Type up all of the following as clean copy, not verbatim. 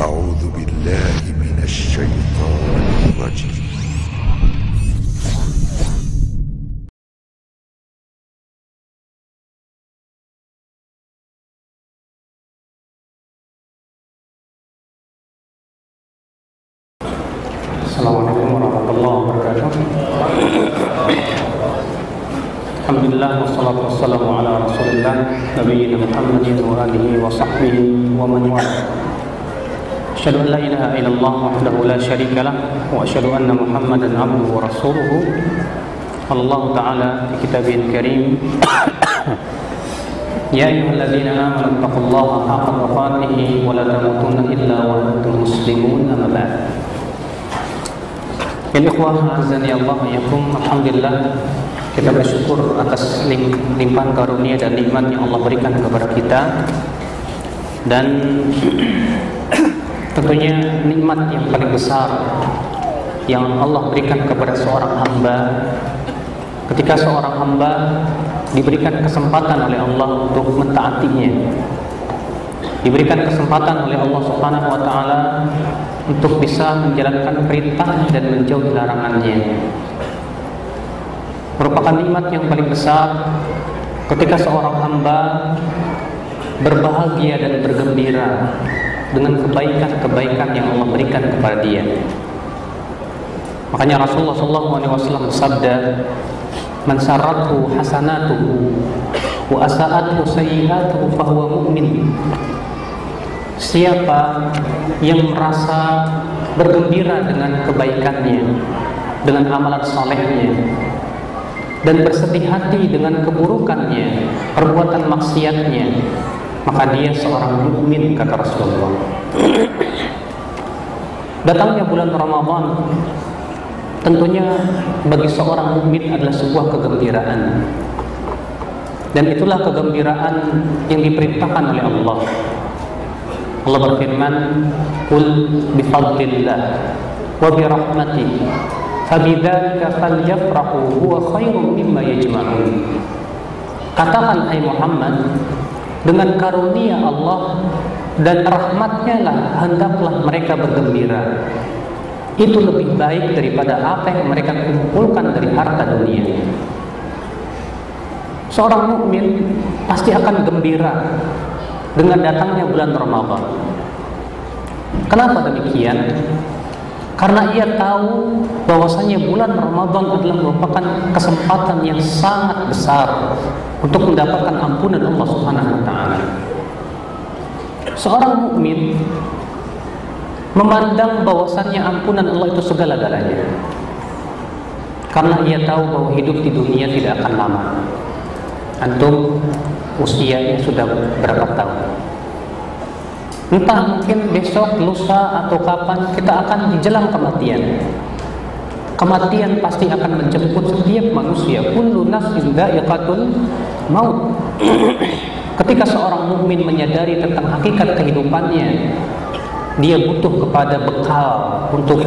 أعوذ بالله من الشيطان الرجيم. Assalamualaikum warahmatullahi wabarakatuh. Alhamdulillah wassalatu wassalamu ala Rasulillah nabiyina Muhammadin wa alihi wa sahbihi wa man wala. Asyhadu an la ilaha illallah wahdahu la syarika lah wa asyhadu anna Muhammadan abduhu wa rasuluhu. Allah Ta'ala fi kitabihil karim Ya ayyuhalladzina amanu taqullaha haqqa tuqatih wa la tamutunna illa wa antum muslimun. Amma ba'd. Ya ikhwah azani Allah yakum, alhamdulillah kita bersyukur atas limpahan karunia dan nikmat yang Allah berikan kepada kita, dan tentunya nikmat yang paling besar yang Allah berikan kepada seorang hamba ketika seorang hamba diberikan kesempatan oleh Allah untuk mentaatinya, diberikan kesempatan oleh Allah Subhanahu wa taala untuk bisa menjalankan perintah dan menjauhi larangannya. Merupakan nikmat yang paling besar ketika seorang hamba berbahagia dan bergembira dengan kebaikan-kebaikan yang Allah berikan kepada dia. Makanya Rasulullah SAW bersabda, "Man sarrathu hasanatuhu wa asa'athu sayyi'atuhu fahuwa mu'min." Siapa yang merasa bergembira dengan kebaikannya, dengan amalan salehnya, dan bersedih hati dengan keburukannya, perbuatan maksiatnya, maka dia seorang mukmin, kata Rasulullah. Datangnya bulan Ramadan tentunya bagi seorang mukmin adalah sebuah kegembiraan, dan itulah kegembiraan yang diperintahkan oleh Allah. Allah berfirman, "Qul bifadlillah wa birahmatihi fabidzalika falyafrahu huwa khairum mimma yajma'un." Katakan hai Muhammad, dengan karunia Allah dan rahmatnya lah hendaklah mereka bergembira. Itu lebih baik daripada apa yang mereka kumpulkan dari harta dunia. Seorang mukmin pasti akan gembira dengan datangnya bulan Ramadan. Kenapa demikian? Karena ia tahu bahwasanya bulan Ramadan adalah merupakan kesempatan yang sangat besar untuk mendapatkan ampunan Allah Subhanahu wa taala. Seorang mukmin memandang bahwasannya ampunan Allah itu segala-galanya, karena ia tahu bahwa hidup di dunia tidak akan lama. Antum usianya sudah berapa tahun? Entah, mungkin besok, lusa, atau kapan kita akan dijelang kematian. Kematian pasti akan menjemput setiap manusia. Kullu nafsin dha'iqatul maut. Ketika seorang mukmin menyadari tentang hakikat kehidupannya, dia butuh kepada bekal untuk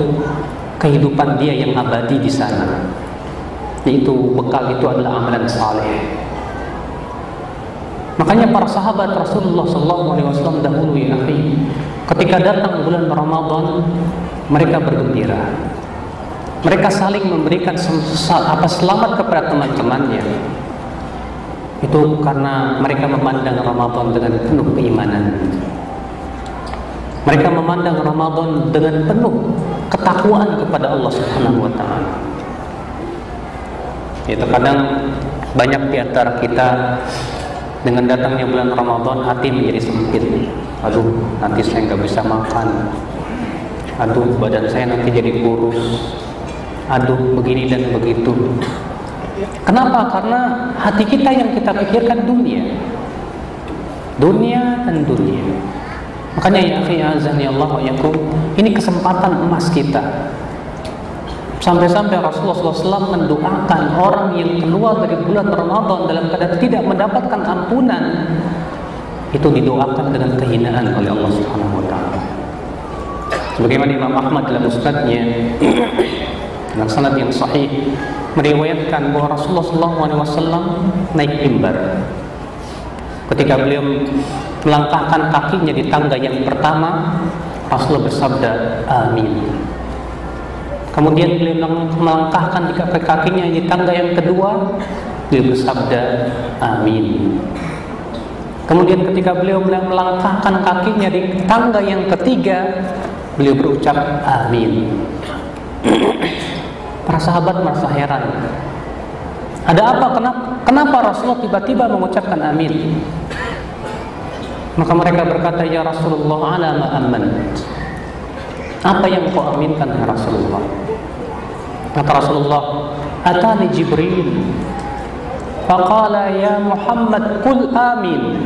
kehidupan dia yang abadi di sana. Yaitu bekal itu adalah amalan saleh. Makanya para sahabat Rasulullah SAW dahulu, ya akhi, ketika datang bulan Ramadan, mereka bergembira. Mereka saling memberikan selamat kepada teman-temannya. Itu karena mereka memandang Ramadan dengan penuh keimanan. Mereka memandang Ramadan dengan penuh ketakwaan kepada Allah Subhanahu wa taala. Ya, terkadang banyak di antara kita dengan datangnya bulan Ramadan hati menjadi sempit. Aduh, nanti saya nggak bisa makan. Aduh, badan saya nanti jadi kurus. Aduh, begini dan begitu. Kenapa? Karena hati kita yang kita pikirkan dunia. Dunia dan dunia. Makanya ya akhi azani Allah wa yakum, ini kesempatan emas kita. Sampai-sampai Rasulullah SAW mendoakan orang yang keluar dari bulan Ramadan dalam keadaan tidak mendapatkan ampunan, itu didoakan dengan kehinaan oleh Allah Subhanahu wa taala. Sebagaimana Imam Ahmad dalam musnadnya dengan sanad yang sahih meriwayatkan bahwa Rasulullah SAW naik mimbar. Ketika beliau melangkahkan kakinya di tangga yang pertama, Rasulullah bersabda, amin. Kemudian beliau melangkahkan di kakinya di tangga yang kedua, beliau bersabda, amin. Kemudian ketika beliau melangkahkan kakinya di tangga yang ketiga, beliau berucap, amin. Para sahabat merasa heran. Ada apa? Kenapa Rasulullah tiba-tiba mengucapkan amin? Maka mereka berkata, ya Rasulullah, ala ma amant. Apa yang kau aminkan ya Rasulullah? Kata Rasulullah, atani Jibril faqala ya Muhammad qul amin.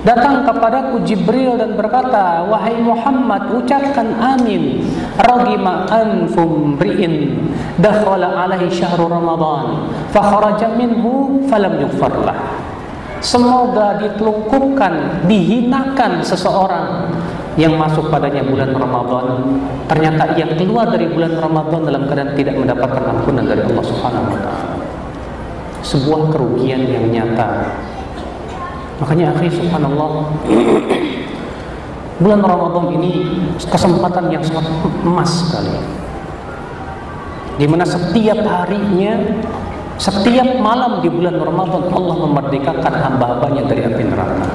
Datang kepadaku Jibril dan berkata, wahai Muhammad, ucapkan amin. Ragima anfum ri'in dakhala alaihi syahru Ramadan fa kharaja minhu falam yughfar lah. Semoga ditelungkupkan, dihinakan seseorang yang masuk padanya bulan Ramadan, ternyata ia keluar dari bulan Ramadan dalam keadaan tidak mendapatkan ampunan dari Allah Subhanahu wa taala. Sebuah kerugian yang nyata. Makanya akhi, subhanallah, bulan Ramadan ini kesempatan yang sangat emas sekali, di mana setiap harinya, setiap malam di bulan Ramadan Allah memerdekakan hamba-hambanya dari api neraka.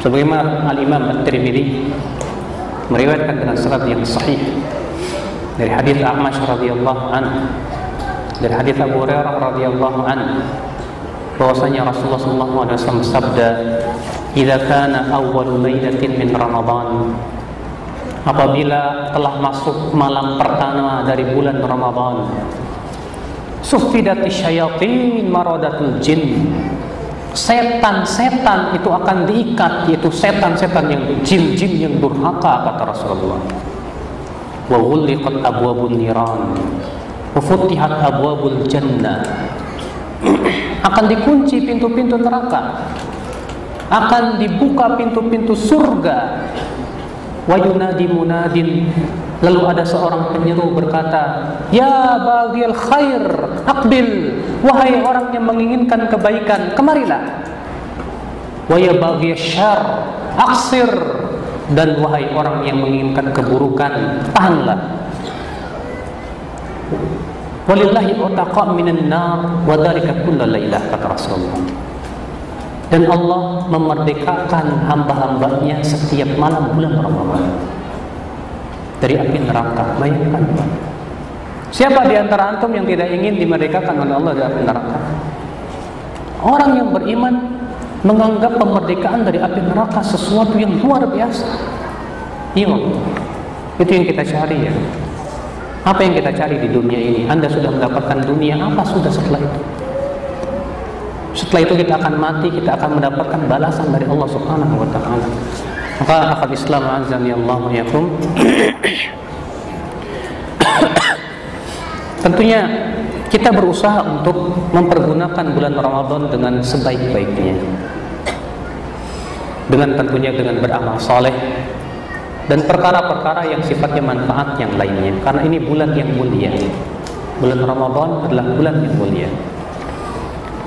Sebagaimana Al-Imam At-Tirmidzi meriwayatkan dengan sanad yang sahih dari hadis A'mash radhiyallahu anhu, dari hadis Abu Hurairah radhiyallahu anhu, bahwasanya Rasulullah sallallahu alaihi wasallam bersabda, "Idza kana awwalu lailatin min Ramadan," apabila telah masuk malam pertama dari bulan Ramadan, "Sufidati syayatin maradatul jin." Setan-setan itu akan diikat, yaitu setan-setan yang jin-jin yang durhaka, kata Rasulullah. Wa ghulliqat abwabun niran wa futihat abwabul jannah. Akan dikunci pintu-pintu neraka, akan dibuka pintu-pintu surga. Wa yunadi munadin, lalu ada seorang penyeru berkata, ya baghil khair aqbil, wahai orang yang menginginkan kebaikan, kemarilah. Wa ya baghil syarr aqsir, dan wahai orang yang menginginkan keburukan, tahanlah. Walillahi utaqa minan nar wa dzalika kullu lailah, kata Rasulullah. Dan Allah memerdekakan hamba-hambanya setiap malam bulan Ramadan dari api neraka. Bayangkan, siapa di antara antum yang tidak ingin dimerdekakan oleh Allah dari api neraka? Orang yang beriman menganggap pemerdekaan dari api neraka sesuatu yang luar biasa. Iya, itu yang kita cari ya. Apa yang kita cari di dunia ini? Anda sudah mendapatkan dunia, apa sudah setelah itu? Setelah itu kita akan mati, kita akan mendapatkan balasan dari Allah Subhanahu wa taala. Maka akal Islam azani Allah wa yakum. Tentunya kita berusaha untuk mempergunakan bulan Ramadan dengan sebaik-baiknya. Dengan tentunya dengan beramal saleh dan perkara-perkara yang sifatnya manfaat yang lainnya. Karena ini bulan yang mulia. Bulan Ramadan adalah bulan yang mulia.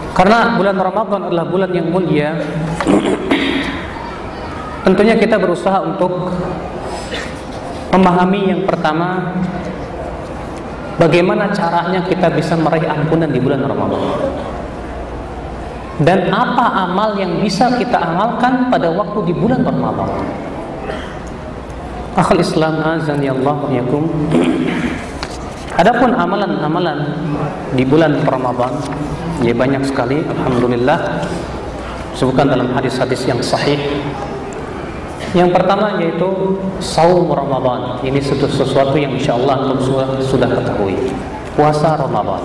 Karena bulan Ramadan adalah bulan yang mulia, tentunya kita berusaha untuk memahami yang pertama, bagaimana caranya kita bisa meraih ampunan di bulan Ramadan, dan apa amal yang bisa kita amalkan pada waktu di bulan Ramadan. Akhul Islam azani Allah wa yakum. Adapun amalan-amalan di bulan Ramadan, ya banyak sekali, alhamdulillah, disebutkan dalam hadis-hadis yang sahih. Yang pertama yaitu saum Ramadan. Ini sesuatu yang insyaallah antum sudah ketahui, puasa Ramadan.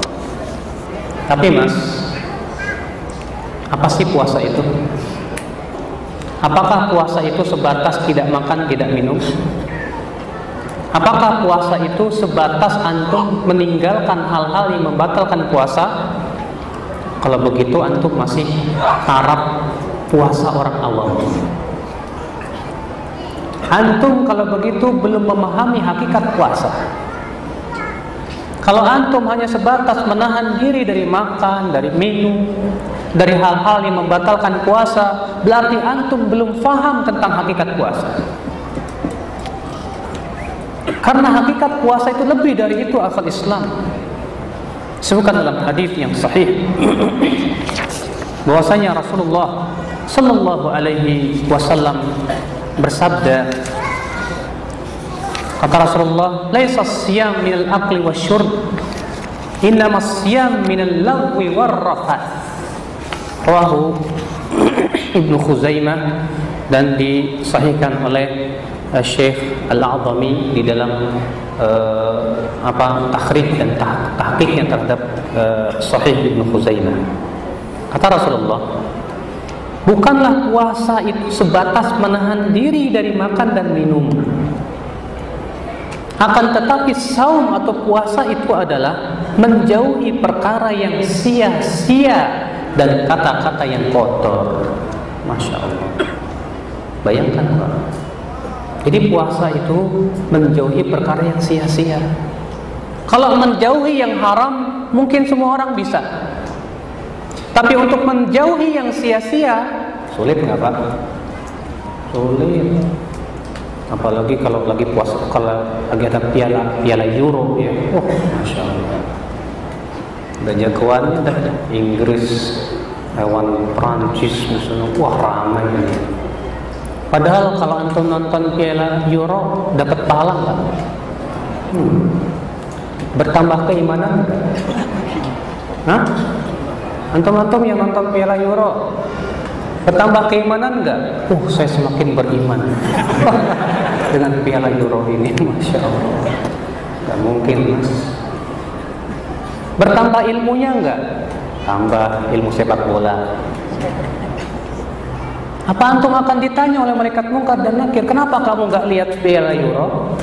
Tapi mas, apa sih puasa itu? Apakah puasa itu sebatas tidak makan, tidak minum? Apakah puasa itu sebatas antum meninggalkan hal-hal yang membatalkan puasa? Kalau begitu antum masih taraf puasa orang awam. Antum kalau begitu belum memahami hakikat puasa. Kalau antum hanya sebatas menahan diri dari makan, dari minum, dari hal-hal yang membatalkan puasa, berarti antum belum faham tentang hakikat puasa. Karena hakikat puasa itu lebih dari itu, akal Islam. Disebutkan dalam hadis yang sahih bahwasanya Rasulullah sallallahu alaihi wasallam bersabda, kata Rasulullah, "Laisa as-siyam minal akli wasyurb, innama as-siyam minal lagwi warrafath." Rawahu Ibnu Khuzaimah dan disahihkan oleh Syekh Al-A'zami di dalam takhrij dan tahqiqnya terhadap Sahih Ibnu Khuzaimah. Kata Rasulullah, bukanlah puasa itu sebatas menahan diri dari makan dan minum. Akan tetapi saum atau puasa itu adalah menjauhi perkara yang sia-sia dan kata-kata yang kotor. Masya Allah. Bayangkan Pak. Jadi puasa itu menjauhi perkara yang sia-sia. Kalau menjauhi yang haram, mungkin semua orang bisa. Tapi untuk menjauhi yang sia-sia, sulit nggak Pak? Sulit. Apalagi kalau lagi puasa, kalau lagi ada piala Euro ya. Oh, Masya Allah. Udah jagoannya dah Inggris lawan Prancis misalnya, wah ramai. Padahal kalau antum nonton piala Euro dapat pahala nggak? Bertambah keimanan? Hah? Antum yang nonton piala Euro bertambah keimanan nggak? Saya semakin beriman dengan piala Euro ini, Masya Allah. Nggak mungkin Mas. Bertambah ilmunya enggak? Tambah ilmu sepak bola. Apa antum akan ditanya oleh malaikat mungkar dan nakir, kenapa kamu enggak lihat piala Euro?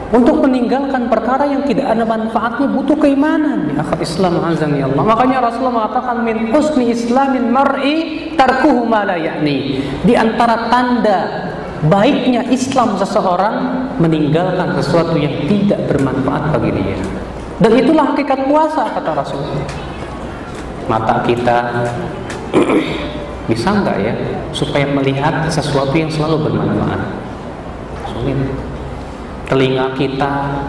Untuk meninggalkan perkara yang tidak ada manfaatnya butuh keimanan. Ya akal Islam azan ya Allah. Makanya Rasulullah mengatakan min husni islamin mar'i tarkuhu ma la ya'ni. Di antara tanda baiknya Islam seseorang meninggalkan sesuatu yang tidak bermanfaat bagi dia. Dan itulah hakikat puasa, kata Rasul. Mata kita bisa nggak ya supaya melihat sesuatu yang selalu bermanfaat? Sulit. Telinga kita,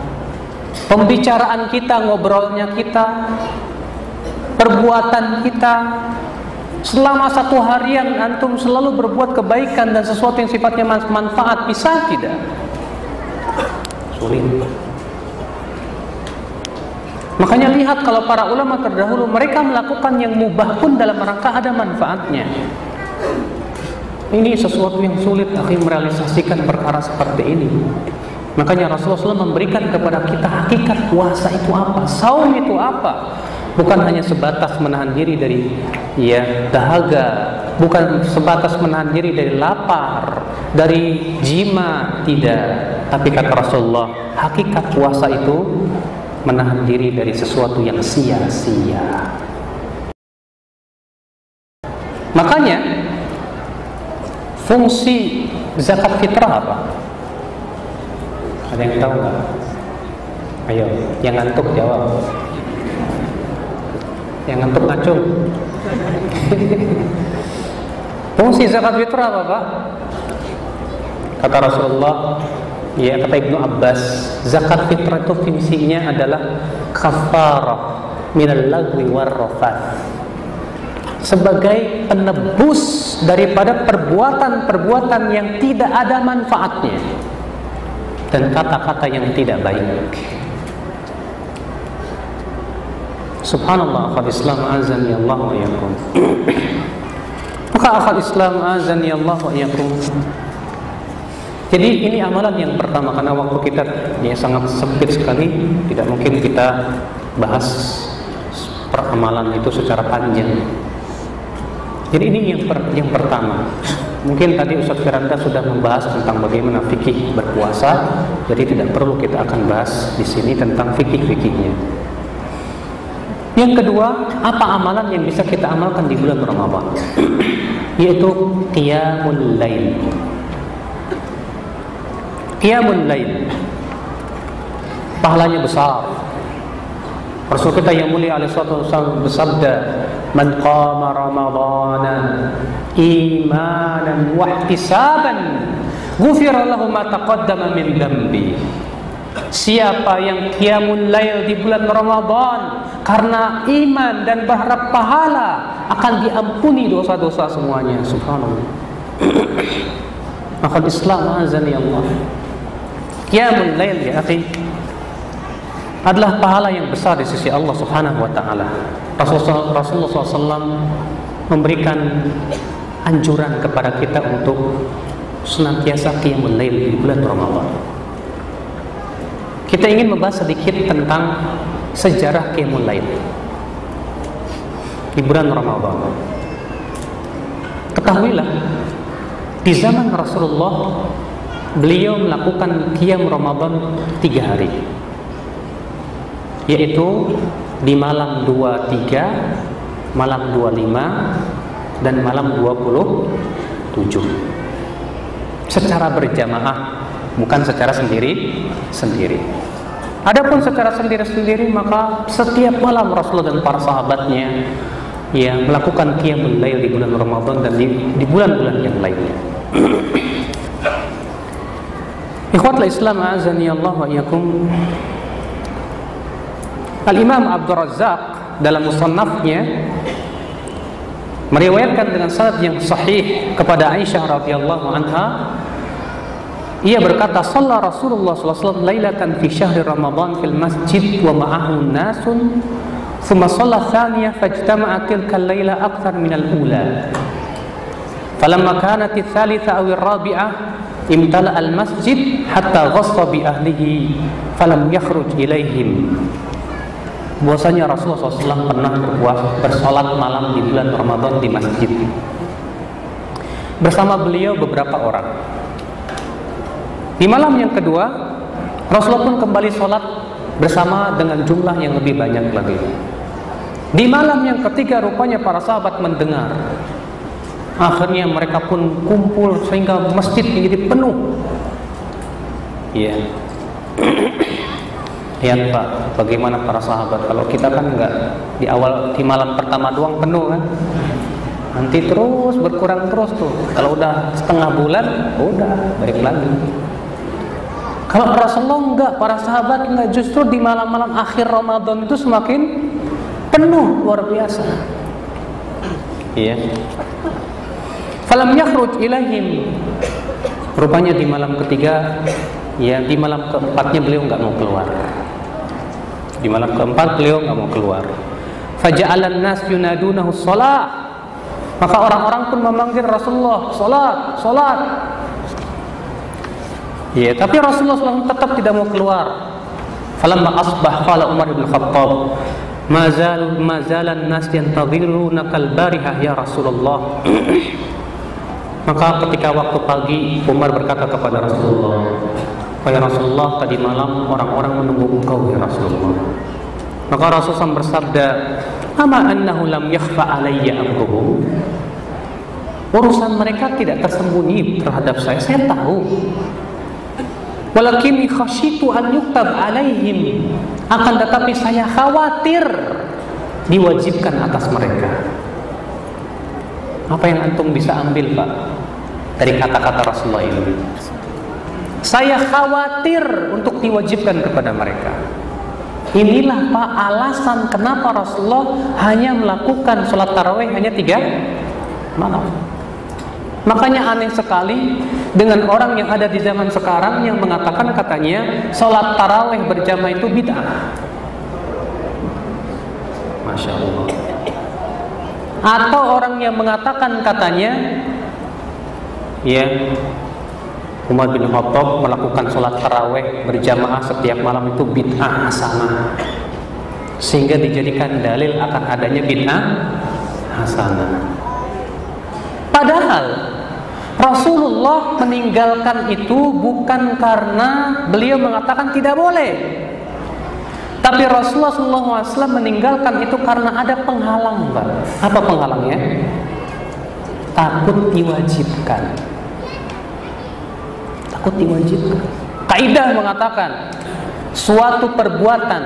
pembicaraan kita, ngobrolnya kita, perbuatan kita, selama satu harian antum selalu berbuat kebaikan dan sesuatu yang sifatnya manfaat, bisa tidak? Sulit. Makanya lihat kalau para ulama terdahulu, mereka melakukan yang mubah pun dalam rangka ada manfaatnya. Ini sesuatu yang sulit merealisasikan perkara seperti ini. Makanya Rasulullah SAW memberikan kepada kita hakikat puasa itu apa, saum itu apa. Bukan hanya sebatas menahan diri dari dahaga, bukan sebatas menahan diri dari lapar, dari jima, tidak. Tapi kata Rasulullah, hakikat puasa itu menahan diri dari sesuatu yang sia-sia. Makanya fungsi zakat fitrah apa? Ada yang tahu nggak? Ayo, yang ngantuk jawab. Yang ngantuk ngacung. Fungsi zakat fitrah apa Pak? Kata Rasulullah, kata Ibnu Abbas, zakat fitrah itu fungsinya adalah kafarah minal lagwi warrafath, sebagai penebus daripada perbuatan-perbuatan yang tidak ada manfaatnya dan kata-kata yang tidak baik. Subhanallah, akhal Islam azan ya Allah wa yakum. Maka akhal Islam azan ya Allah wa yakum. Jadi ini amalan yang pertama, karena waktu kita sangat sempit sekali, tidak mungkin kita bahas peramalan itu secara panjang. Jadi ini yang pertama. Mungkin tadi Ustaz Firanda sudah membahas tentang bagaimana fikih berpuasa, jadi tidak perlu kita akan bahas di sini tentang fikih-fikihnya. Yang kedua, apa amalan yang bisa kita amalkan di bulan Ramadan? Yaitu qiyamul lail. Qiyamul lail pahalanya besar. Rasul kita yang mulia alaihi wasallam bersabda, "Man qama ramadhana imanan wa ihtisaban, ghufira lahu ma taqaddama min dhanbi." Siapa yang qiyamul lail di bulan Ramadan karena iman dan berharap pahala, akan diampuni dosa-dosa semuanya. Subhanallah. Maka Islam azani Allah, qiyamul lail ya akhi adalah pahala yang besar di sisi Allah Subhanahu wa taala. Rasulullah SAW memberikan anjuran kepada kita untuk senantiasa qiyamul lail di bulan Ramadan. Kita ingin membahas sedikit tentang sejarah qiyamul lail di bulan Ramadan. Ketahuilah, di zaman Rasulullah beliau melakukan qiyam Ramadan 3 hari, yaitu di malam 23, malam 25, dan malam 27 secara berjamaah, bukan secara sendiri-sendiri. Adapun secara sendiri-sendiri, maka setiap malam Rasulullah dan para sahabatnya yang melakukan qiyamul lail di bulan Ramadan dan di bulan-bulan yang lainnya. Ikhwatul Islam azani Allah wa iyyakum. Al-Imam Abdul Razzaq dalam musannafnya meriwayatkan dengan sanad yang sahih kepada Aisyah radhiyallahu anha. Ia berkata, "Shalla Rasulullah sallallahu alaihi wasallam lailatan fi syahri Ramadan fil masjid wa ma'ahu nasun, thumma shalla thaniyah fajtama'a tilka al-laila akthar min al-ula. Falamma kanat ats-tsalitsah aw ar-rabi'ah imtala al-masjid hatta ghassa bi ahlihi falam yakhruj ilaihim." Bahwasanya Rasulullah SAW pernah bersolat malam di bulan Ramadan di masjid bersama beliau beberapa orang. Di malam yang kedua, Rasulullah pun kembali sholat bersama dengan jumlah yang lebih banyak lagi. Di malam yang ketiga, rupanya para sahabat mendengar. Akhirnya mereka pun kumpul sehingga masjid menjadi penuh. Iya. Lihat Pak, bagaimana para sahabat. Kalau kita kan enggak, di malam pertama doang penuh kan. Nanti terus berkurang terus tuh. Kalau udah setengah bulan, udah baik lagi. Kalau Rasulullah enggak, para sahabat enggak, justru di malam-malam akhir Ramadan itu semakin penuh, luar biasa. Iya. Falam yakhruj ilaihim. Rupanya di malam ketiga, ya di malam keempatnya beliau enggak mau keluar. Di malam keempat beliau enggak mau keluar. Faja'alan nas yunadunahu shalah. Maka orang-orang pun memanggil Rasulullah, salat, salat. Ya, tapi Rasulullah SAW tetap tidak mau keluar. Falamma asbah qala Umar bin Khattab, mazalan nas yantadhirunaka al-barihah ya Rasulullah. Maka ketika waktu pagi, Umar berkata kepada Rasulullah, "Ya Rasulullah, tadi malam orang-orang menunggu engkau ya Rasulullah." Maka Rasulullah bersabda, "Ama annahu lam yakhfa alayya amruhum." Urusan mereka tidak tersembunyi terhadap saya tahu. Walakinni khasyitu an yuktab alaihim, akan tetapi saya khawatir diwajibkan atas mereka. Apa yang antum bisa ambil Pak dari kata-kata Rasulullah ini? Saya khawatir untuk diwajibkan kepada mereka. Inilah Pak alasan kenapa Rasulullah hanya melakukan sholat tarawih hanya 3 malam. Makanya aneh sekali dengan orang yang ada di zaman sekarang yang mengatakan katanya sholat tarawih berjamaah itu bid'ah. Masya Allah. Atau orang yang mengatakan katanya, ya, Umar bin Khattab melakukan sholat tarawih berjamaah setiap malam itu bid'ah hasanah, sehingga dijadikan dalil akan adanya bid'ah hasanah. Padahal Rasulullah meninggalkan itu bukan karena beliau mengatakan tidak boleh, tapi Rasulullah SAW meninggalkan itu karena ada penghalang, Pak. Apa penghalangnya? Takut diwajibkan. Takut diwajibkan. Kaidah mengatakan suatu perbuatan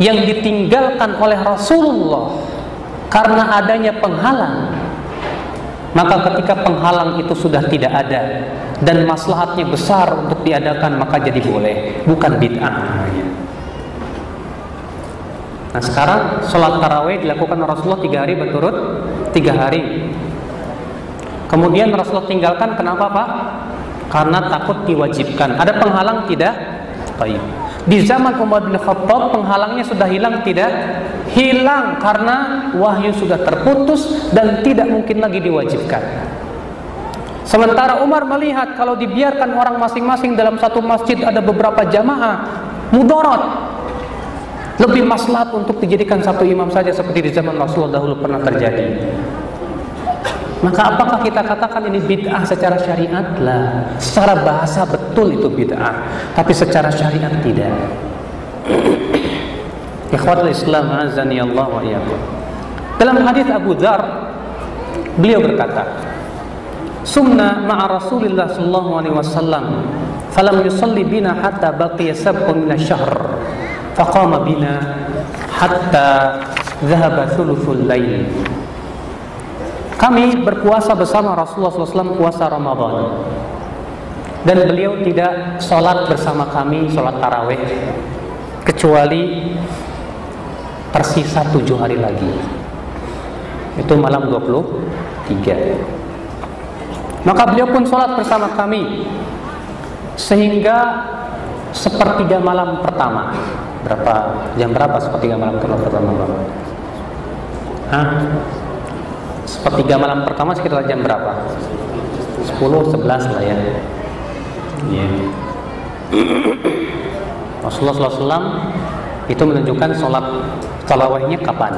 yang ditinggalkan oleh Rasulullah karena adanya penghalang, maka ketika penghalang itu sudah tidak ada dan maslahatnya besar untuk diadakan, maka jadi boleh, bukan bid'ah. Nah sekarang sholat tarawih dilakukan Rasulullah 3 hari berturut 3 hari. Kemudian Rasulullah tinggalkan, kenapa Pak? Karena takut diwajibkan. Ada penghalang tidak? Baik. Di zaman Umar bin Khattab penghalangnya sudah hilang tidak? Hilang karena wahyu sudah terputus dan tidak mungkin lagi diwajibkan. Sementara Umar melihat kalau dibiarkan orang masing-masing dalam satu masjid ada beberapa jamaah, mudarat. Lebih maslahat untuk dijadikan satu imam saja seperti di zaman Rasulullah dahulu pernah terjadi. Maka apakah kita katakan ini bid'ah secara syariat? Lah, secara bahasa betul itu bid'ah, tapi secara syariat tidak. Ikhwatul Islam azani Allah wa iyyakum. Dalam hadis Abu Dzar, beliau berkata, "Sumna ma'a Rasulillah sallallahu alaihi wasallam, falam yusalli bina hatta baqiya sab'un min asy-syahr." Faqama bina hatta dhahaba thuluthul lail. Kami berpuasa bersama Rasulullah SAW puasa Ramadan, dan beliau tidak sholat bersama kami, sholat tarawih, kecuali tersisa 7 hari lagi. Itu malam 23. Maka beliau pun sholat bersama kami sehingga sepertiga malam pertama. Jam berapa sepertiga malam pertama? Sepertiga malam pertama sekitar jam berapa? 10-11 lah ya. Rasulullah SAW itu menunjukkan sholat tarawihnya kapan?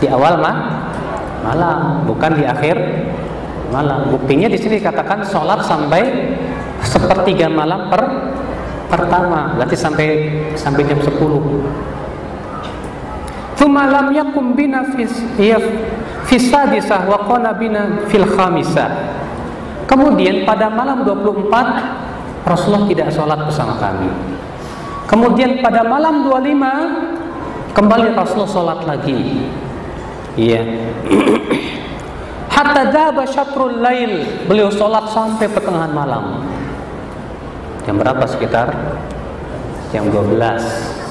Di awal malam, bukan di akhir malam. Buktinya di sini dikatakan sholat sampai sepertiga malam pertama, berarti sampai jam 10. Tsumma lam yakum bina fi sadisah wa qana bina fil khamisah. Kemudian pada malam 24 Rasulullah tidak sholat bersama kami. Kemudian pada malam 25 kembali Rasulullah sholat lagi. Iya. Hatta dhaba syatrul lail, beliau sholat sampai pertengahan malam. Jam berapa? Sekitar jam 12.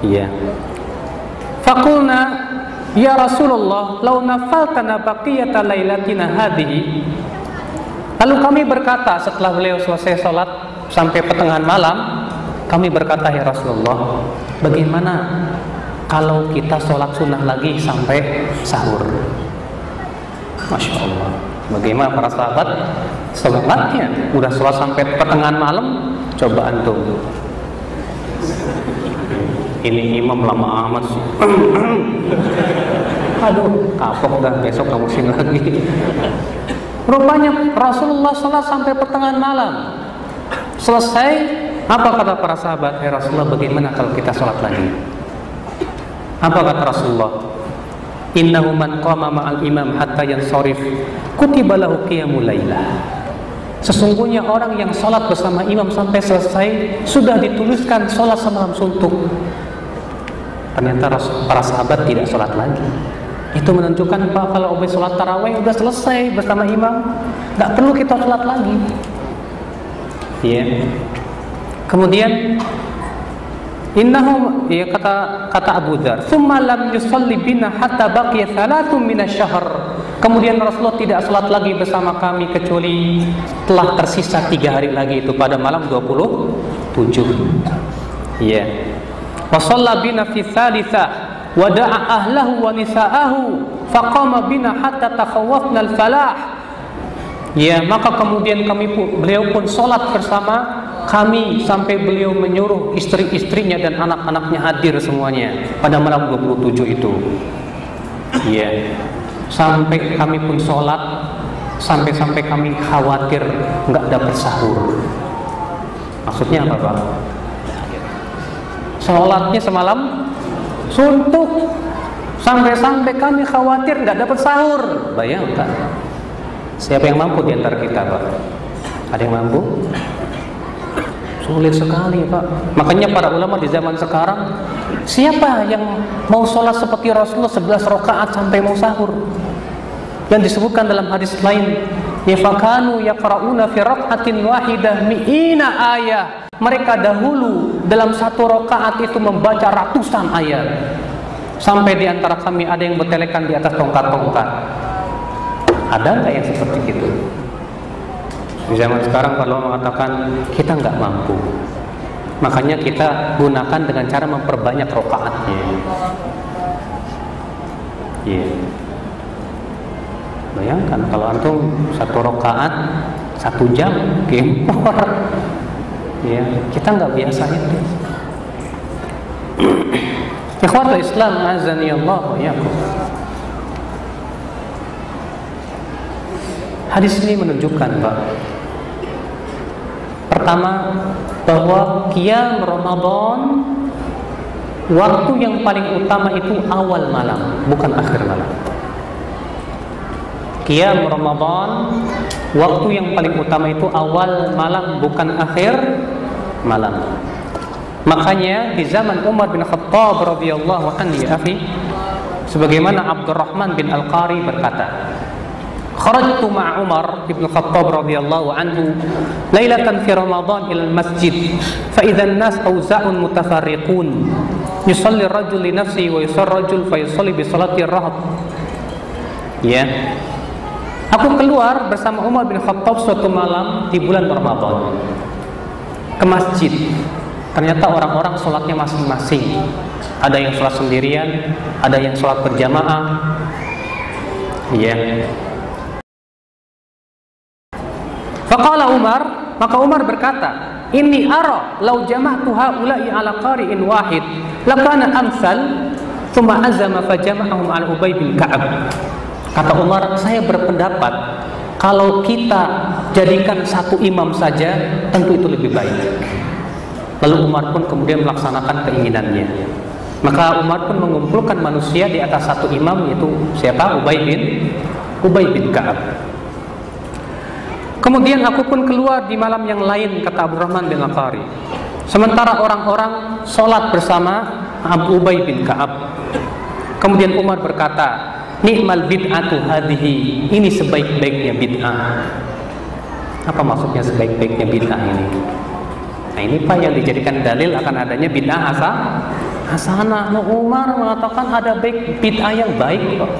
Iya. Faqulna ya Rasulullah, law nafaltana baqiyata lailatina hadhihi. Lalu kami berkata setelah beliau selesai sholat sampai pertengahan malam, kami berkata, ya Rasulullah, bagaimana kalau kita sholat sunnah lagi sampai sahur? Masya Allah. Bagaimana para sahabat semangatnya? Udah sholat sampai pertengahan malam, coba antum. Ini imam lama amat sih. Aduh, kapok dah, besok kamu sini lagi. Rupanya Rasulullah sholat sampai pertengahan malam. Selesai, apa kata para sahabat? Ya Rasulullah, bagaimana kalau kita sholat lagi? Apa kata Rasulullah? Innahu man qama ma'al imam hatta yansharif kutiba lahu qiyamul lailah. Sesungguhnya orang yang sholat bersama imam sampai selesai sudah dituliskan sholat semalam suntuk. Ternyata para sahabat tidak sholat lagi. Itu menunjukkan bahwa kalau sholat tarawih sudah selesai bersama imam, tidak perlu kita sholat lagi. Ya. Kemudian innahu, ya, kata Abu Dzar, "Tsumma lam yusalli bina hatta baqiya 3 min asy-syahr." Kemudian Rasulullah tidak salat lagi bersama kami kecuali telah tersisa 3 hari lagi, itu pada malam 27. Ya. Wa shalla bina fi tsalitsah wa da'a ahlahu wa nisa'ahu faqama bina hatta takhawwafna al-falah. Ya, maka kemudian beliau pun salat bersama kami sampai beliau menyuruh istri-istrinya dan anak-anaknya hadir semuanya pada malam 27 itu. Iya. Sampai kami pun sholat, sampai kami khawatir nggak dapat sahur. Maksudnya apa, Pak? Sholatnya semalam suntuk, sampai kami khawatir nggak dapat sahur. Bayangkan. Siapa yang mampu di antara kita, Pak? Ada yang mampu? Sulit sekali, Pak. Makanya para ulama di zaman sekarang, siapa yang mau sholat seperti Rasulullah 11 rakaat sampai mau sahur? Yang disebutkan dalam hadis lain, yafakanu yaqra'una fi rak'atin wahidah mi'ina ayah. Mereka dahulu dalam satu rakaat itu membaca ratusan ayat. Sampai di antara kami ada yang bertelekan di atas tongkat-tongkat. Ada nggak yang seperti itu? Di zaman sekarang kalau mengatakan kita nggak mampu, makanya kita gunakan dengan cara memperbanyak rakaatnya. Bayangkan kalau antum satu rakaat 1 jam gempor, kita nggak biasa itu. Ikhwatul Islam azani Allah wa iyyakum. Hadis ini menunjukkan, Pak, pertama bahwa qiyam Ramadan waktu yang paling utama itu awal malam, bukan akhir malam. Qiyam Ramadan waktu yang paling utama itu awal malam, bukan akhir malam. Makanya di zaman Umar bin Khattab radhiyallahu anhu, sebagaimana Abdurrahman bin Al-Qari berkata, kharajtu ma'a Umar bin Khattab radhiyallahu anhu lailatan fi Ramadan ila al-masjid fa idza an-nas awza'un mutafarriqun yusalli ar-rajul li nafsihi wa yusalli ar-rajul fa yusalli bi salati ar-rahat. Aku keluar bersama Umar bin Khattab suatu malam di bulan Ramadan ke masjid. Ternyata orang-orang sholatnya masing-masing. Ada yang sholat sendirian, ada yang sholat berjamaah. Faqala Umar, maka Umar berkata, inni ara law jama'tu haula'i ala qari'in wahid lakana amsal, thumma azama fajama'ahum ala Ubay bin Ka'ab. Kata Umar, saya berpendapat kalau kita jadikan satu imam saja, tentu itu lebih baik. Lalu Umar pun kemudian melaksanakan keinginannya. Maka Umar pun mengumpulkan manusia di atas satu imam, yaitu siapa? Ubay bin Ka'ab. Kemudian aku pun keluar di malam yang lain, kata Abdurrahman bin Al-Qari. Sementara orang-orang sholat bersama Abu Ubay bin Ka'ab. Kemudian Umar berkata, ni'mal bid'atu hadhihi, ini sebaik-baiknya bid'ah. Apa maksudnya sebaik-baiknya bid'ah ini? Nah, ini Pak yang dijadikan dalil akan adanya bid'ah hasanah. Umar mengatakan ada bid'ah yang baik, Pak.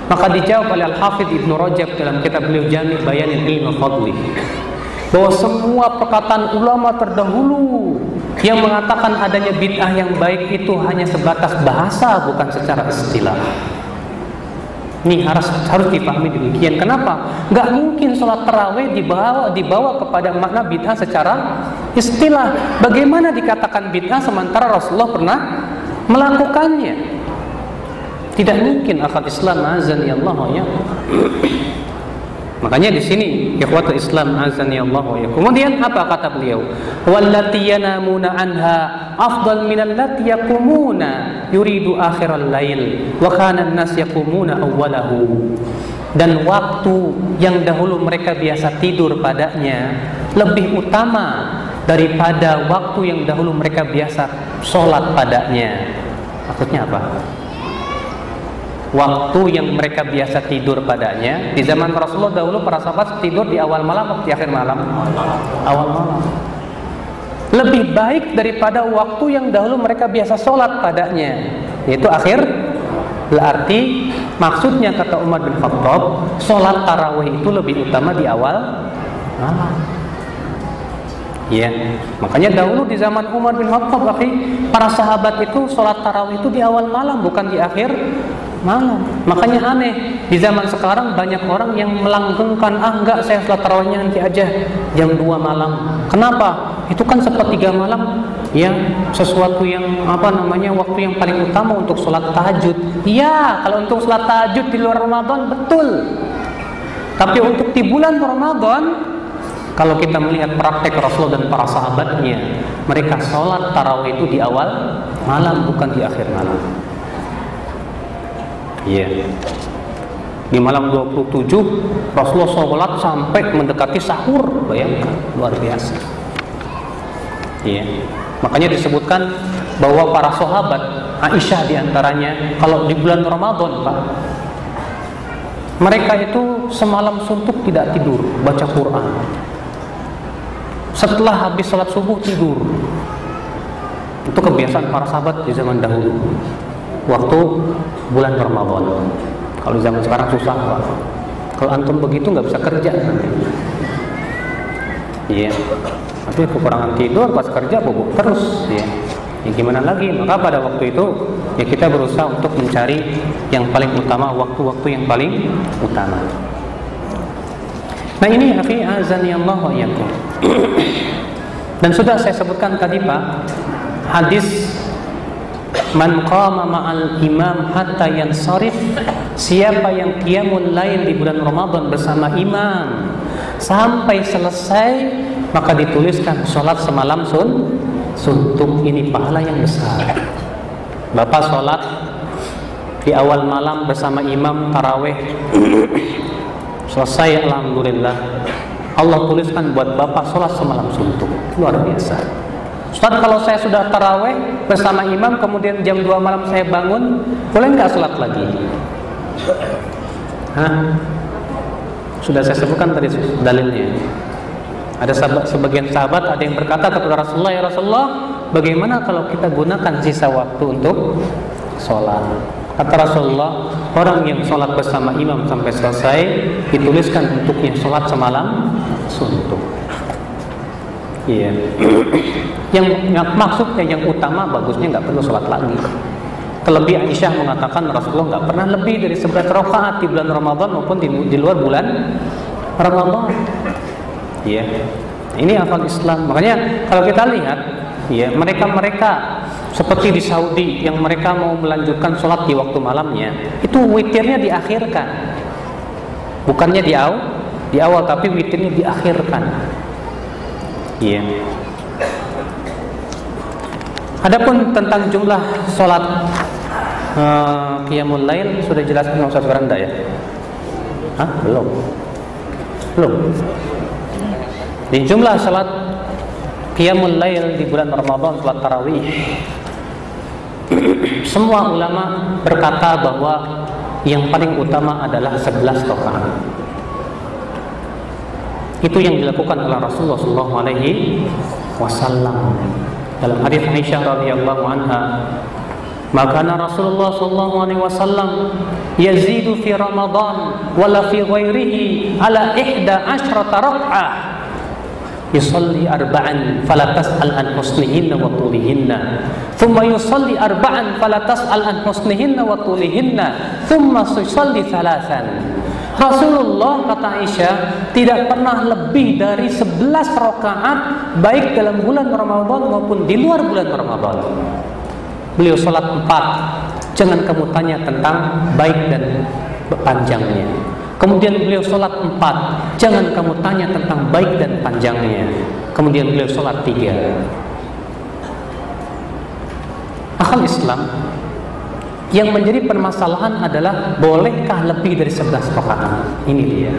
Maka dijawab oleh Al-Hafidh Ibnu Rajab dalam kitab beliau Jami' Bayanil Ilmi wa Fadli, bahwa semua perkataan ulama terdahulu yang mengatakan adanya bid'ah yang baik itu hanya sebatas bahasa, bukan secara istilah. Ini harus dipahami demikian. Kenapa? Nggak mungkin sholat tarawih dibawa kepada makna bid'ah secara istilah. Bagaimana dikatakan bid'ah sementara Rasulullah pernah melakukannya? Tidak mungkin akal Islam azani Allah ya. Makanya di sini ikhwatul Islam azani Allah ya. Kemudian apa kata beliau? Wallati yanamuna anha afdal min allati yaqumuna yuridu akhiral lail wa kana an-nas yaqumuna awwalahu. Dan waktu yang dahulu mereka biasa tidur padanya lebih utama daripada waktu yang dahulu mereka biasa sholat padanya. Maksudnya apa? Waktu yang mereka biasa tidur padanya, di zaman Rasulullah dahulu para sahabat tidur di awal malam atau di akhir malam? Awal malam. Lebih baik daripada waktu yang dahulu mereka biasa sholat padanya, yaitu akhir. Berarti maksudnya kata Umar bin Khattab, sholat tarawih itu lebih utama di awal malam. Makanya dahulu di zaman Umar bin Khattab, para sahabat itu sholat tarawih itu di awal malam, bukan di akhir malam. Makanya aneh, di zaman sekarang banyak orang yang melanggengkan, enggak, saya sholat tarawihnya nanti aja jam 2 malam. Kenapa? Itu kan sepertiga malam, sesuatu yang waktu yang paling utama untuk sholat tahajud. Kalau untuk sholat tahajud di luar Ramadan betul. Tapi untuk di bulan Ramadan, kalau kita melihat praktek Rasul dan para sahabatnya, mereka sholat tarawih itu di awal malam, bukan di akhir malam. Di malam 27 Rasulullah sholat sampai mendekati sahur. Bayangkan, luar biasa. Ya. Makanya disebutkan bahwa para sahabat, Aisyah diantaranya, kalau di bulan Ramadan, Pak, mereka itu semalam suntuk tidak tidur, baca Quran. Setelah habis sholat subuh tidur. Itu kebiasaan para sahabat di zaman dahulu, waktu bulan Ramadan. Kalau zaman sekarang susah, Pak. Kalau antum begitu nggak bisa kerja nanti. Iya. Tapi kekurangan tidur pas kerja bobok terus, ya. Ya gimana lagi? Maka pada waktu itu ya kita berusaha untuk mencari yang paling utama, waktu-waktu yang paling utama. Nah ini hafi azani Allah wa iyyakum. Dan sudah saya sebutkan tadi, Pak, hadis man qama ma'al imam hatta yansarif, siapa yang qiyamul lail di bulan Ramadan bersama imam sampai selesai, maka dituliskan sholat semalam suntuk. Ini pahala yang besar. Bapak sholat di awal malam bersama imam taraweh, selesai alhamdulillah, Allah tuliskan buat bapak sholat semalam suntuk. Luar biasa. Ustaz, kalau saya sudah taraweh bersama imam, kemudian jam 2 malam saya bangun, boleh nggak sholat lagi? Hah? Sudah saya sebutkan tadi dalilnya. Ada sebagian sahabat ada yang berkata kepada Rasulullah, ya Rasulullah, bagaimana kalau kita gunakan sisa waktu untuk sholat? Kata Rasulullah, orang yang sholat bersama imam sampai selesai dituliskan untuknya sholat semalam suntuk. Iya. Yang maksudnya yang utama, bagusnya nggak perlu sholat lagi. Terlebih Aisyah mengatakan Rasulullah nggak pernah lebih dari 11 rakaat di bulan Ramadan maupun di luar bulan Ramadan. Ya, ini akal Islam. Makanya kalau kita lihat, ya mereka seperti di Saudi yang mereka mau melanjutkan sholat di waktu malamnya, itu witirnya diakhirkan, bukannya di awal, tapi witirnya diakhirkan. Ya. Adapun tentang jumlah sholat qiyamul lail sudah jelaskan Ustaz Beranda ya? Hah? Belum. Di jumlah salat qiyamul lail di bulan Ramadan, salat tarawih, semua ulama berkata bahwa yang paling utama adalah 11 rakaat. Itu yang dilakukan oleh Rasulullah SAW. Dalam hadis Aisyah radhiyallahu anha, maka Rasulullah SAW yazidu fi Ramadan wala fi ghairihi ala 11 rak'ah. Yusalli arba'an fala tas'al an husnihinna wa tulihinna, thumma yusalli arba'an fala tas'al an husnihinna wa tulihinna, thumma yusalli thalathan. Rasulullah, kata Aisyah, tidak pernah lebih dari 11 rakaat baik dalam bulan Ramadan maupun di luar bulan Ramadan. Beliau sholat 4, jangan kamu tanya tentang baik dan panjangnya. Kemudian beliau sholat 4, jangan kamu tanya tentang baik dan panjangnya. Kemudian beliau sholat 3. Akal Islam, yang menjadi permasalahan adalah bolehkah lebih dari 11 rakaat? Ini dia.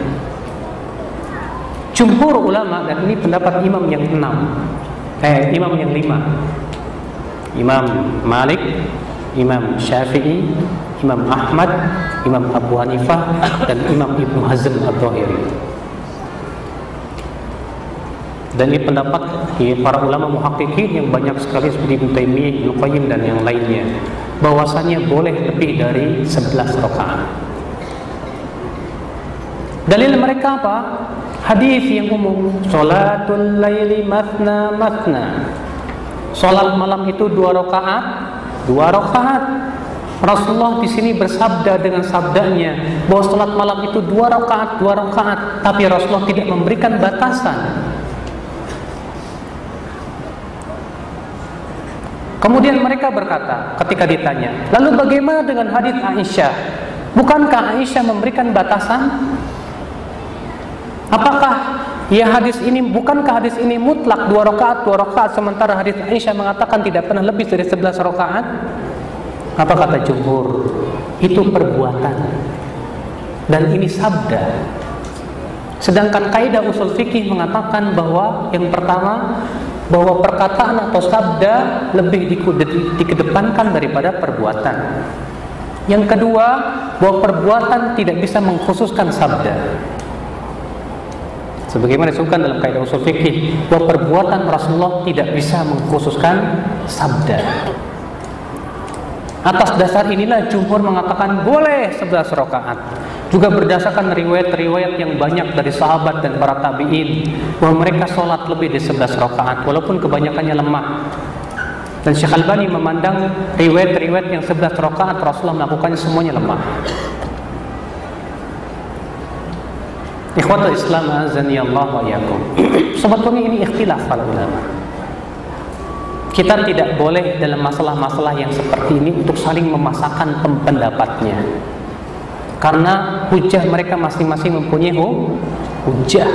Jumhur ulama, dan ini pendapat imam yang 5. Imam Malik, Imam Syafi'i, Imam Ahmad, Imam Abu Hanifah, dan Imam Ibnu Hazm Adh-Dhahiri. Dan ini pendapat para ulama muhaqqiqin yang banyak sekali seperti Ibnu Taimiyah, Ibnu Qayyim dan yang lainnya, bahwasanya boleh lebih dari 11 rakaat. Dalil mereka apa? Hadis yang umum, sholatul laili mathna mathna. Salat malam itu 2 rakaat, 2 rakaat. Rasulullah di sini bersabda dengan sabdanya bahwa salat malam itu 2 rakaat, 2 rakaat, tapi Rasulullah tidak memberikan batasan. Kemudian mereka berkata ketika ditanya, lalu bagaimana dengan hadis Aisyah? Bukankah Aisyah memberikan batasan? Apakah bukankah hadis ini mutlak 2 rakaat, sementara hadis Aisyah mengatakan tidak pernah lebih dari 11 rakaat? Apa kata jumhur? Itu perbuatan, dan ini sabda. Sedangkan kaidah usul fikih mengatakan bahwa yang pertama, bahwa perkataan atau sabda lebih dikedepankan daripada perbuatan. Yang kedua, bahwa perbuatan tidak bisa mengkhususkan sabda. Sebagaimana disebutkan dalam kaidah usul fikih, bahwa perbuatan Rasulullah tidak bisa mengkhususkan sabda. Atas dasar inilah jumhur mengatakan boleh 11 rakaat. Juga berdasarkan riwayat-riwayat yang banyak dari sahabat dan para tabi'in, bahwa mereka sholat lebih dari 11 rakaat walaupun kebanyakannya lemah. Dan Syekh Albani memandang riwayat-riwayat yang 11 rakaat Rasulullah melakukannya semuanya lemah. Ikhwatul Islam azani Allah wa iyyakum. Sebetulnya ini ikhtilaf para ulama. Kita tidak boleh dalam masalah-masalah yang seperti ini untuk saling memasakkan pendapatnya. Karena hujah mereka masing-masing mempunyai hujah.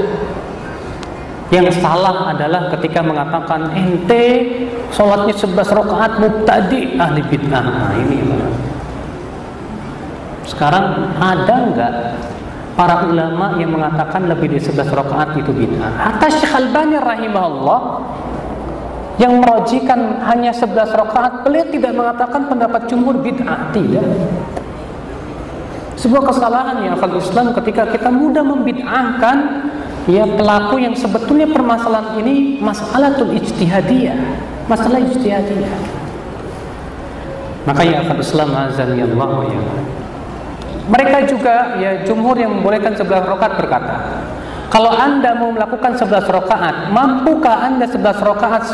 Yang salah adalah ketika mengatakan ente sholatnya 11 rakaat mubtadi ahli bid'ah. Nah, ini sekarang ada enggak para ulama yang mengatakan lebih dari 11 rakaat itu bid'ah? Hatta Syekh Albani rahimahullah yang merojikan hanya 11 rakaat, beliau tidak mengatakan pendapat jumhur bid'ah, tidak. Sebuah kesalahan ya akal Islam ketika kita mudah membid'ahkan ya pelaku yang sebetulnya permasalahan ini masalatul ijtihadiyah, masalah ijtihadiyah. Makanya akal Islam azan ya Allah ya. Mereka juga ya jumhur yang membolehkan 11 rakaat berkata, kalau Anda mau melakukan 11 rakaat, mampukah Anda 11 rakaat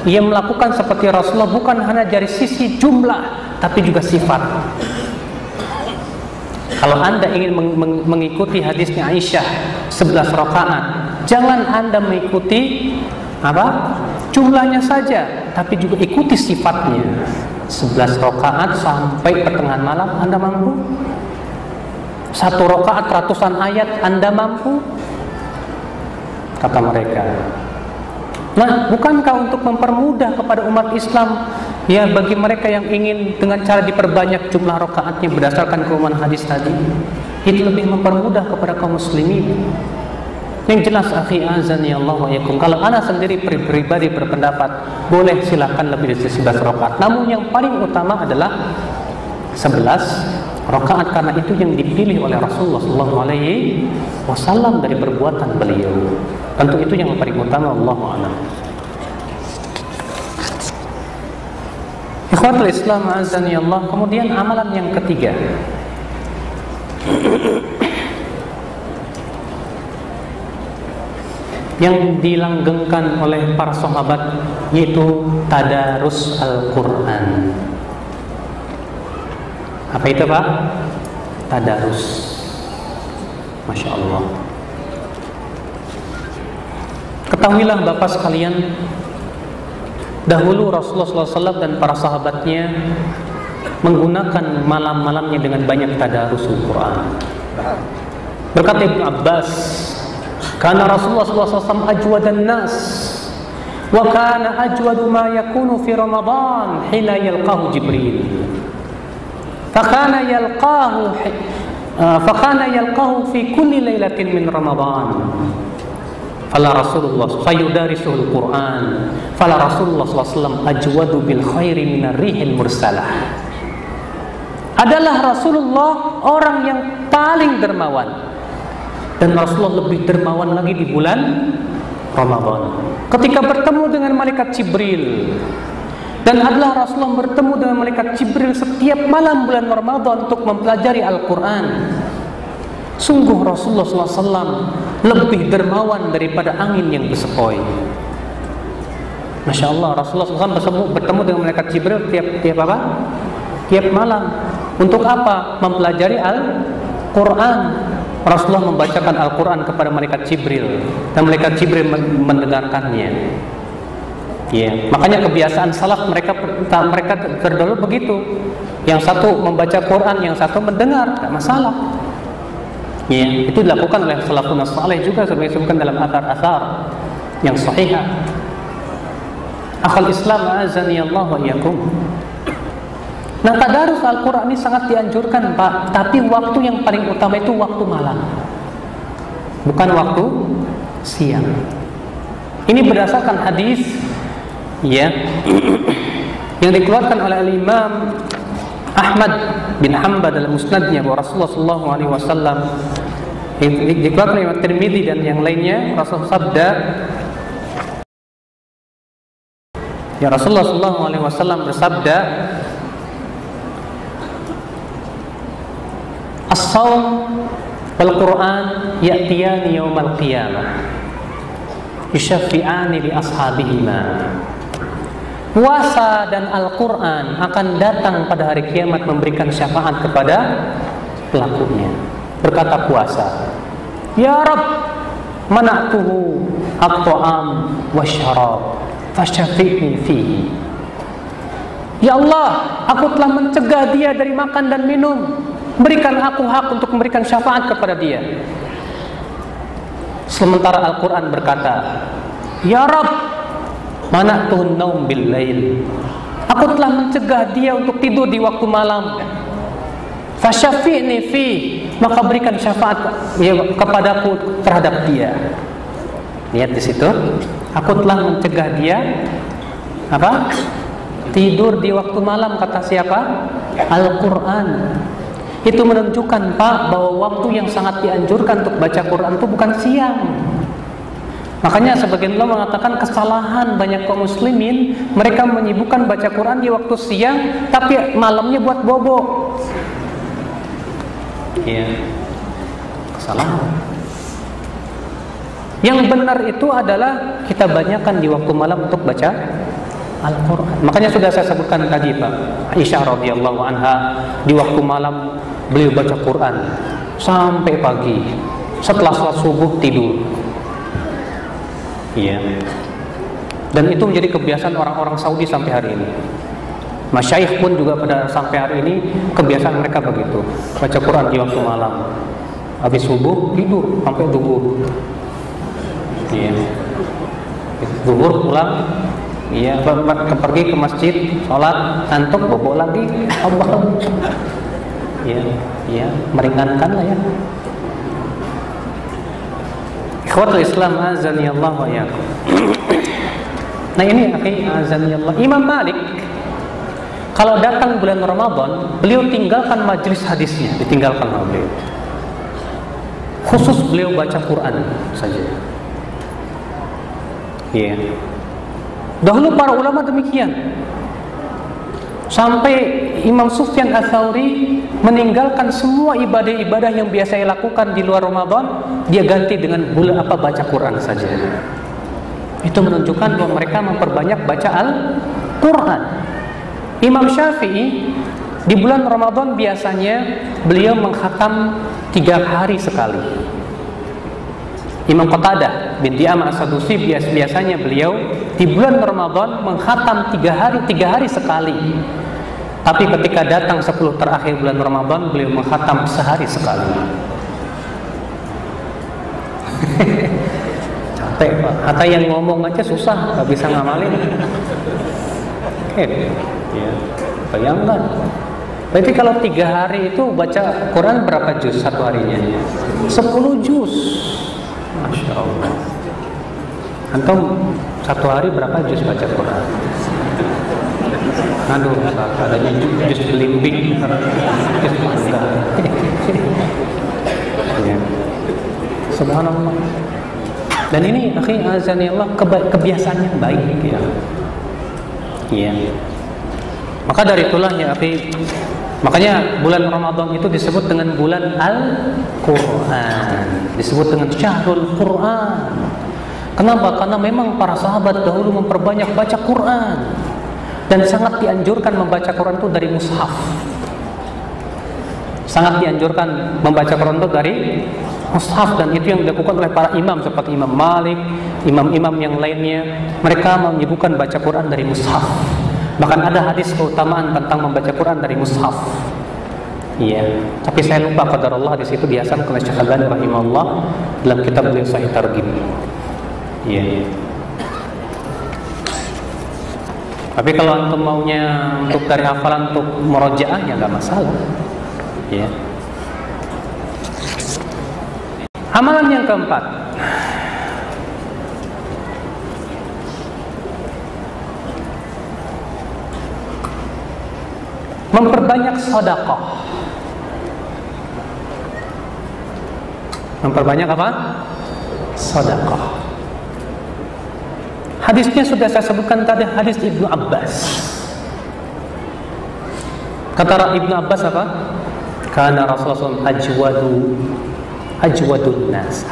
yang melakukan seperti Rasulullah, bukan hanya dari sisi jumlah tapi juga sifat. Kalau Anda ingin mengikuti hadisnya Aisyah 11 rakaat, jangan Anda mengikuti jumlahnya saja, tapi juga ikuti sifatnya. 11 rakaat sampai pertengahan malam Anda mampu? 1 rakaat ratusan ayat Anda mampu? Kata mereka. Nah, bukankah untuk mempermudah kepada umat Islam ya bagi mereka yang ingin dengan cara diperbanyak jumlah rakaatnya berdasarkan keumuman hadis tadi, itu lebih mempermudah kepada kaum muslimin. Yang jelas akhi azan ya Allah wa yakum, kalau ana sendiri pribadi berpendapat boleh silakan lebih dari 11 rakaat. Namun yang paling utama adalah 11 rakaat karena itu yang dipilih oleh Rasulullah SAW dari perbuatan beliau. Tentu itu yang paling utama, Allahu a'lam. Ikhwatul Islam azani Allah. Kemudian amalan yang ketiga, yang dilanggengkan oleh para sahabat, yaitu tadarus Al-Quran. Apa itu Pak? Tadarus. Masya Allah. Ketahuilah Bapak sekalian, dahulu Rasulullah SAW dan para sahabatnya menggunakan malam-malamnya dengan banyak tadarus Al-Quran. Berkata Ibnu Abbas, karena Rasulullah SAW ajwadan nas, wa kana ajwadu ma yakunu fi Ramadan hina yalqahu Jibril. Fakana yalqahu fi kulli lailatin min Ramadan. Fala Rasulullah fayudarisuhul Quran. Fala Rasulullah SAW ajwadu bil khairi minar rihil mursalah. Adalah Rasulullah orang yang paling dermawan, dan Rasulullah lebih dermawan lagi di bulan Ramadan ketika bertemu dengan malaikat Jibril. Dan adalah Rasulullah bertemu dengan malaikat Jibril setiap malam bulan Ramadan untuk mempelajari Al-Quran. Sungguh Rasulullah SAW lebih dermawan daripada angin yang bersepoi. Masya Allah, Rasulullah SAW bertemu dengan malaikat Jibril tiap malam. Untuk apa? Mempelajari Al-Quran. Rasulullah membacakan Al-Quran kepada malaikat Jibril, dan malaikat Jibril mendengarkannya. Ya, makanya kebiasaan salaf mereka terdahulu begitu. Yang satu membaca Quran, yang satu mendengar, tidak masalah. Ya, itu dilakukan oleh salafun saleh juga sebagai disebutkan dalam athar-athar yang sahih. Akal Islam azani Allah wa iyyakum. Nah, tadarus Al-Quran ini sangat dianjurkan Pak, tapi waktu yang paling utama itu waktu malam, bukan waktu siang. Ini berdasarkan hadis Ya. Yang dikeluarkan oleh Imam Ahmad bin Hanbal dalam musnadnya bahwa Rasulullah sallallahu alaihi wasallam, dikeluarkan oleh Imam Tirmidzi dan yang lainnya, Rasul sabda, ya Rasulullah sallallahu alaihi wasallam bersabda, as-shaum wal Qur'an ya'tiyani yaumal qiyamah yushaffi'ani li ashabihima. Puasa dan Al-Quran akan datang pada hari kiamat memberikan syafaat kepada pelakunya. Berkata puasa, ya Rabb, mana'tuhu at-ta'am wasyarab fasyafi'ni fihi. Ya Allah, aku telah mencegah dia dari makan dan minum, berikan aku hak untuk memberikan syafaat kepada dia. Sementara Al-Quran berkata, ya Rabb, mana'tuhu naum bil lail, aku telah mencegah dia untuk tidur di waktu malam. Fasyafi'ni fi, maka berikan syafaat ya, kepadaku terhadap dia. Lihat di situ, aku telah mencegah dia apa? Tidur di waktu malam, kata siapa? Al-Quran. Itu menunjukkan, Pak, bahwa waktu yang sangat dianjurkan untuk baca Quran itu bukan siang. Makanya sebagian ulama mengatakan kesalahan banyak kaum muslimin, mereka menyibukkan baca Quran di waktu siang, tapi malamnya buat bobo. Iya, kesalahan. Yang benar itu adalah kita banyakkan di waktu malam untuk baca Al-Quran. Makanya sudah saya sebutkan tadi, Pak, Aisyah radhiyallahu anha di waktu malam beliau baca Quran sampai pagi. Setelah salat subuh tidur. Iya. Dan itu menjadi kebiasaan orang-orang Saudi sampai hari ini. Masyayikh pun juga pada sampai hari ini kebiasaan mereka begitu, baca Quran di waktu malam. Habis subuh tidur sampai zuhur. Iya. Zuhur pulang, iya, pergi ke masjid, sholat, ngantuk, bobo lagi, Allah. Iya, iya, meringankan lah ya. Ikhwatul Islam azani Allah wa iyyakum. Nah ini akhi azani Allah. Imam Malik kalau datang bulan Ramadan, beliau tinggalkan majelis hadisnya, ditinggalkan oleh beliau. Khusus beliau baca Quran saja. Iya. Dahulu para ulama demikian. Sampai Imam Sufyan Ats-Tsauri meninggalkan semua ibadah-ibadah yang biasa ia lakukan di luar Ramadan, dia ganti dengan baca Quran saja. Itu menunjukkan bahwa mereka memperbanyak baca Al-Quran. Imam Syafi'i di bulan Ramadan biasanya beliau mengkhatam 3 hari sekali. Imam Qatadah bin Di'amah As-Sadusi biasanya beliau di bulan Ramadan mengkhatam 3 hari sekali. Tapi ketika datang 10 terakhir bulan Ramadan, beliau mengkhatam sehari sekali. Capek, Pak. Kata yang ngomong aja susah, gak bisa ngamalin. Ya, bayangkan. Berarti kalau 3 hari itu baca Quran berapa juz satu harinya? 10 juz. Masya Allah. Antum satu hari berapa juz baca Quran? Aduh, adanya juz belimbing, juz enggak. Ya. Subhanallah. Dan ini akhi azani Allah kebiasaan yang baik ya. Iya. Maka dari itulah ya akhi, makanya bulan Ramadan itu disebut dengan bulan Al-Quran, disebut dengan Syahrul Quran. Kenapa? Karena memang para sahabat dahulu memperbanyak baca Quran. Dan sangat dianjurkan membaca Quran itu dari mushaf. Sangat dianjurkan membaca Quran itu dari mushaf, dan itu yang dilakukan oleh para imam seperti Imam Malik, imam-imam yang lainnya. Mereka menyibukkan baca Quran dari mushaf. Bahkan ada hadis keutamaan tentang membaca Quran dari mushaf. Iya, tapi saya lupa qadarullah di situ dihasan oleh Syekh Al-Albani rahimahullah dalam kitab beliau Sahih Targhib. Iya. Tapi kalau antum maunya untuk dari hafalan untuk murojaah ya nggak masalah. Ya. Amalan yang keempat, memperbanyak sedekah. Memperbanyak apa? Sedekah. Hadisnya sudah saya sebutkan tadi, hadis Ibnu Abbas. Kata Ibnu Abbas apa? Karena Rasulullah ajwadun nas.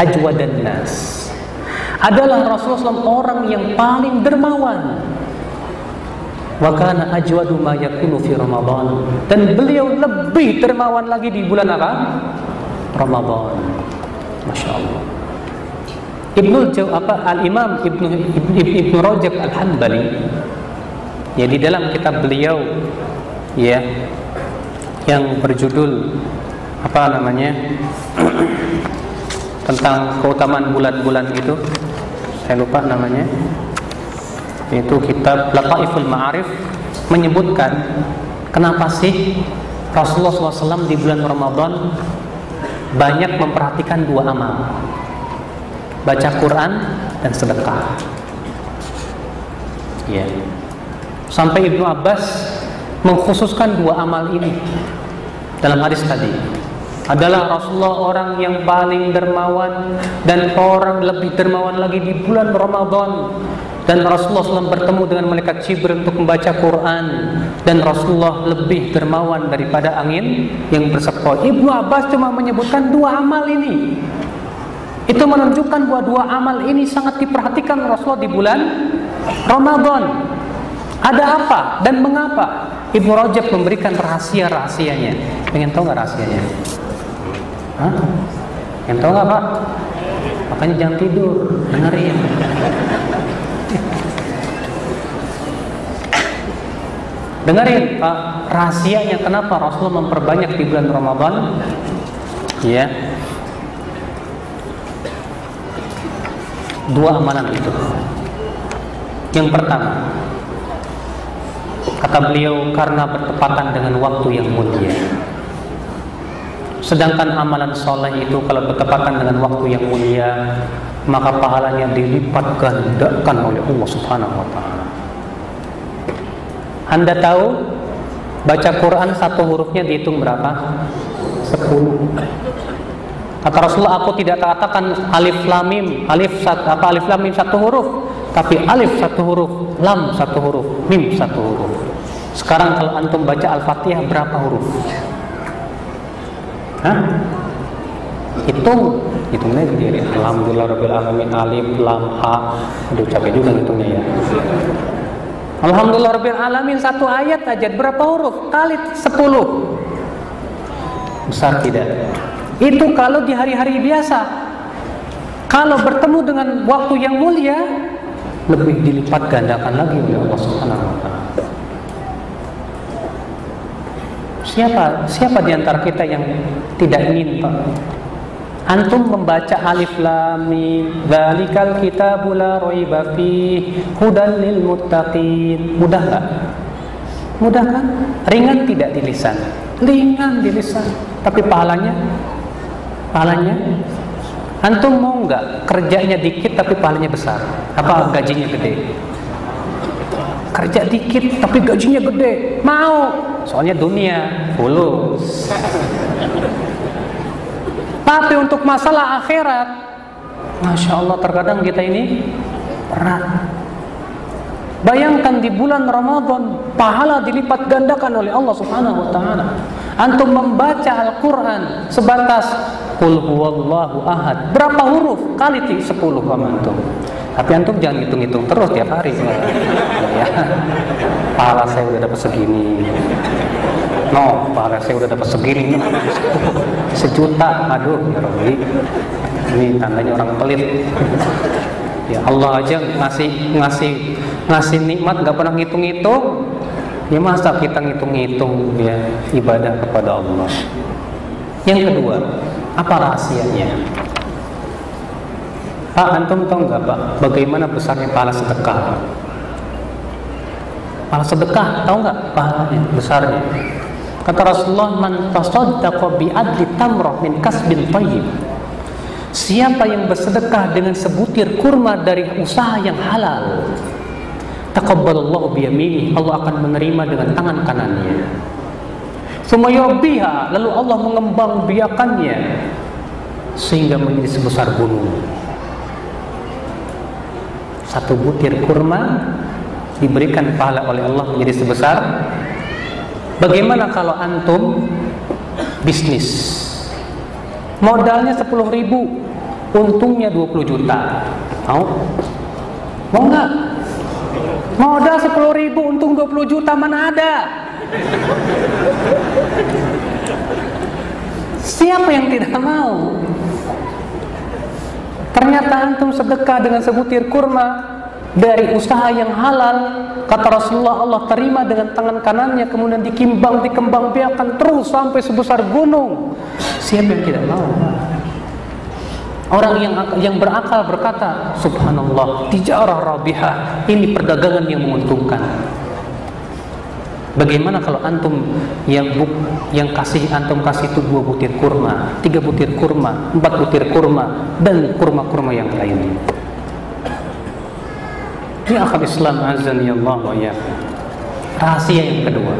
Adalah Rasulullah SAW orang yang paling dermawan. Wa kana ajwadu ma yakunu fi Ramadan. Dan beliau lebih dermawan lagi di bulan apa? Ramadan. Masya Allah. Al-Imam Ibnu Rajab Al-Hanbali, ya, di dalam kitab beliau, ya, yang berjudul apa namanya tentang keutamaan bulan-bulan itu, saya lupa namanya, itu kitab Lataiful Ma'arif, menyebutkan kenapa sih Rasulullah SAW di bulan Ramadan banyak memperhatikan dua amal, baca Quran dan sedekah. Ya. Sampai Ibnu Abbas mengkhususkan dua amal ini dalam hadis tadi. Adalah Rasulullah orang yang paling dermawan, dan orang lebih dermawan lagi di bulan Ramadan. Dan Rasulullah SAW bertemu dengan malaikat Jibril untuk membaca Quran, dan Rasulullah lebih dermawan daripada angin yang bersepoi. Ibnu Abbas cuma menyebutkan dua amal ini. Itu menunjukkan bahwa dua amal ini sangat diperhatikan Rasulullah di bulan Ramadan. Ada apa dan mengapa? Ibnu Rajab memberikan rahasia-rahasianya. Pengen tahu nggak rahasianya? Hah? Pengen tahu nggak, Pak? Makanya jangan tidur, dengerin. Dengerin, Pak, rahasianya kenapa Rasulullah memperbanyak di bulan Ramadan? Ya. Dua amalan itu. Yang pertama, kata beliau, karena bertepatan dengan waktu yang mulia. Sedangkan amalan soleh itu kalau bertepatan dengan waktu yang mulia, maka pahalanya dilipat gandakan oleh Allah Subhanahu wa ta'ala. Anda tahu, baca Quran satu hurufnya dihitung berapa? 10. Kata Rasulullah, aku tidak katakan alif lam mim, alif lam mim satu huruf, tapi alif satu huruf, lam satu huruf, mim satu huruf. Sekarang kalau antum baca Al-Fatihah berapa huruf? Hah? Hitungnya sendiri. Alhamdulillah rabbil alamin, alif lam ha. Aduh, capek juga hitungnya ya. Alhamdulillah rabbil alamin satu ayat aja berapa huruf? Kali 10. Besar tidak? Itu kalau di hari-hari biasa. Kalau bertemu dengan waktu yang mulia, lebih dilipat gandakan lagi oleh Allah Subhanahu wa ta'ala. Siapa di antara kita yang tidak ingin, Pak? Antum membaca alif lam mim, dzalikal kitabul la raiba fihi hudal lil muttaqin. Mudah enggak? Mudah kan? Ringan tidak di lisan? Ringan di lisan, tapi pahalanya antum mau nggak kerjanya dikit tapi pahalanya besar? Apa gajinya gede? Kerja dikit tapi gajinya gede, mau? Soalnya dunia fulus. Tapi untuk masalah akhirat, Masya Allah, terkadang kita ini berat. Bayangkan di bulan Ramadan, pahala dilipat gandakan oleh Allah Subhanahu wa ta'ala. Antum membaca Al-Quran sebatas Qul huwallahu ahad, berapa huruf? Kali 10 sama antum. Tapi antum jangan hitung-hitung terus tiap hari. Ya, pahala saya udah dapat segini. Pahala saya udah dapat segini. 1 juta. Aduh, ya Rabbi. Ini tandanya orang pelit. Ya Allah aja ngasih nikmat nggak pernah ngitung-ngitung. Ya masa kita ngitung-ngitung ya ibadah kepada Allah. Yang kedua, apa rahasianya? Pak, antum tahu nggak, Pak, bagaimana besarnya pahala sedekah? Pahala sedekah, tahu nggak pahalanya besarnya? Kata Rasulullah, man tasaddaqa bi adli tamrah min kasbin thayyib. Siapa yang bersedekah dengan sebutir kurma dari usaha yang halal, taqabbalallahu biyamini, Allah akan menerima dengan tangan kanannya. Tsumma yurabbiha, lalu Allah mengembangbiakannya sehingga menjadi sebesar gunung. Satu butir kurma diberikan pahala oleh Allah menjadi sebesar. Bagaimana kalau antum bisnis, modalnya 10.000, untungnya 20 juta, mau nggak? Modal 10.000, untung 20 juta, mana ada? Siapa yang tidak mau? Ternyata antum sedekah dengan sebutir kurma dari usaha yang halal, kata Rasulullah, Allah terima dengan tangan kanannya, kemudian dikembangbiakan terus sampai sebesar gunung. Siapa yang tidak mau? Orang yang berakal berkata, subhanallah, tijarah rabihah, ini perdagangan yang menguntungkan. Bagaimana kalau antum yang antum kasih itu 2 butir kurma, 3 butir kurma, 4 butir kurma, dan kurma-kurma yang lainnya. Ya akhal Islam azan ya Allah wa ya. Rahasia yang kedua,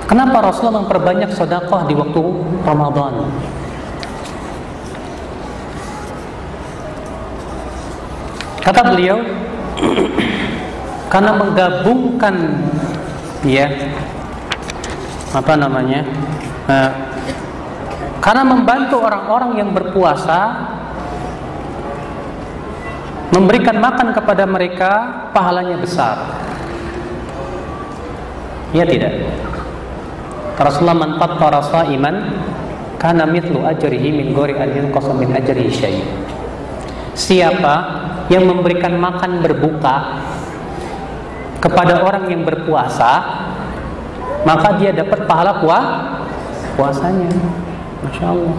kenapa Rasulullah memperbanyak sedekah di waktu Ramadan? Kata beliau, karena menggabungkan karena membantu orang-orang yang berpuasa, memberikan makan kepada mereka, pahalanya besar. Ya tidak? Rasulullah, man fattara sha'iman kana mithlu ajrihi min ghairi an yanqasa min ajrihi syai'. Siapa yang memberikan makan berbuka kepada orang yang berpuasa, maka dia dapat pahala puasanya. Masya Allah.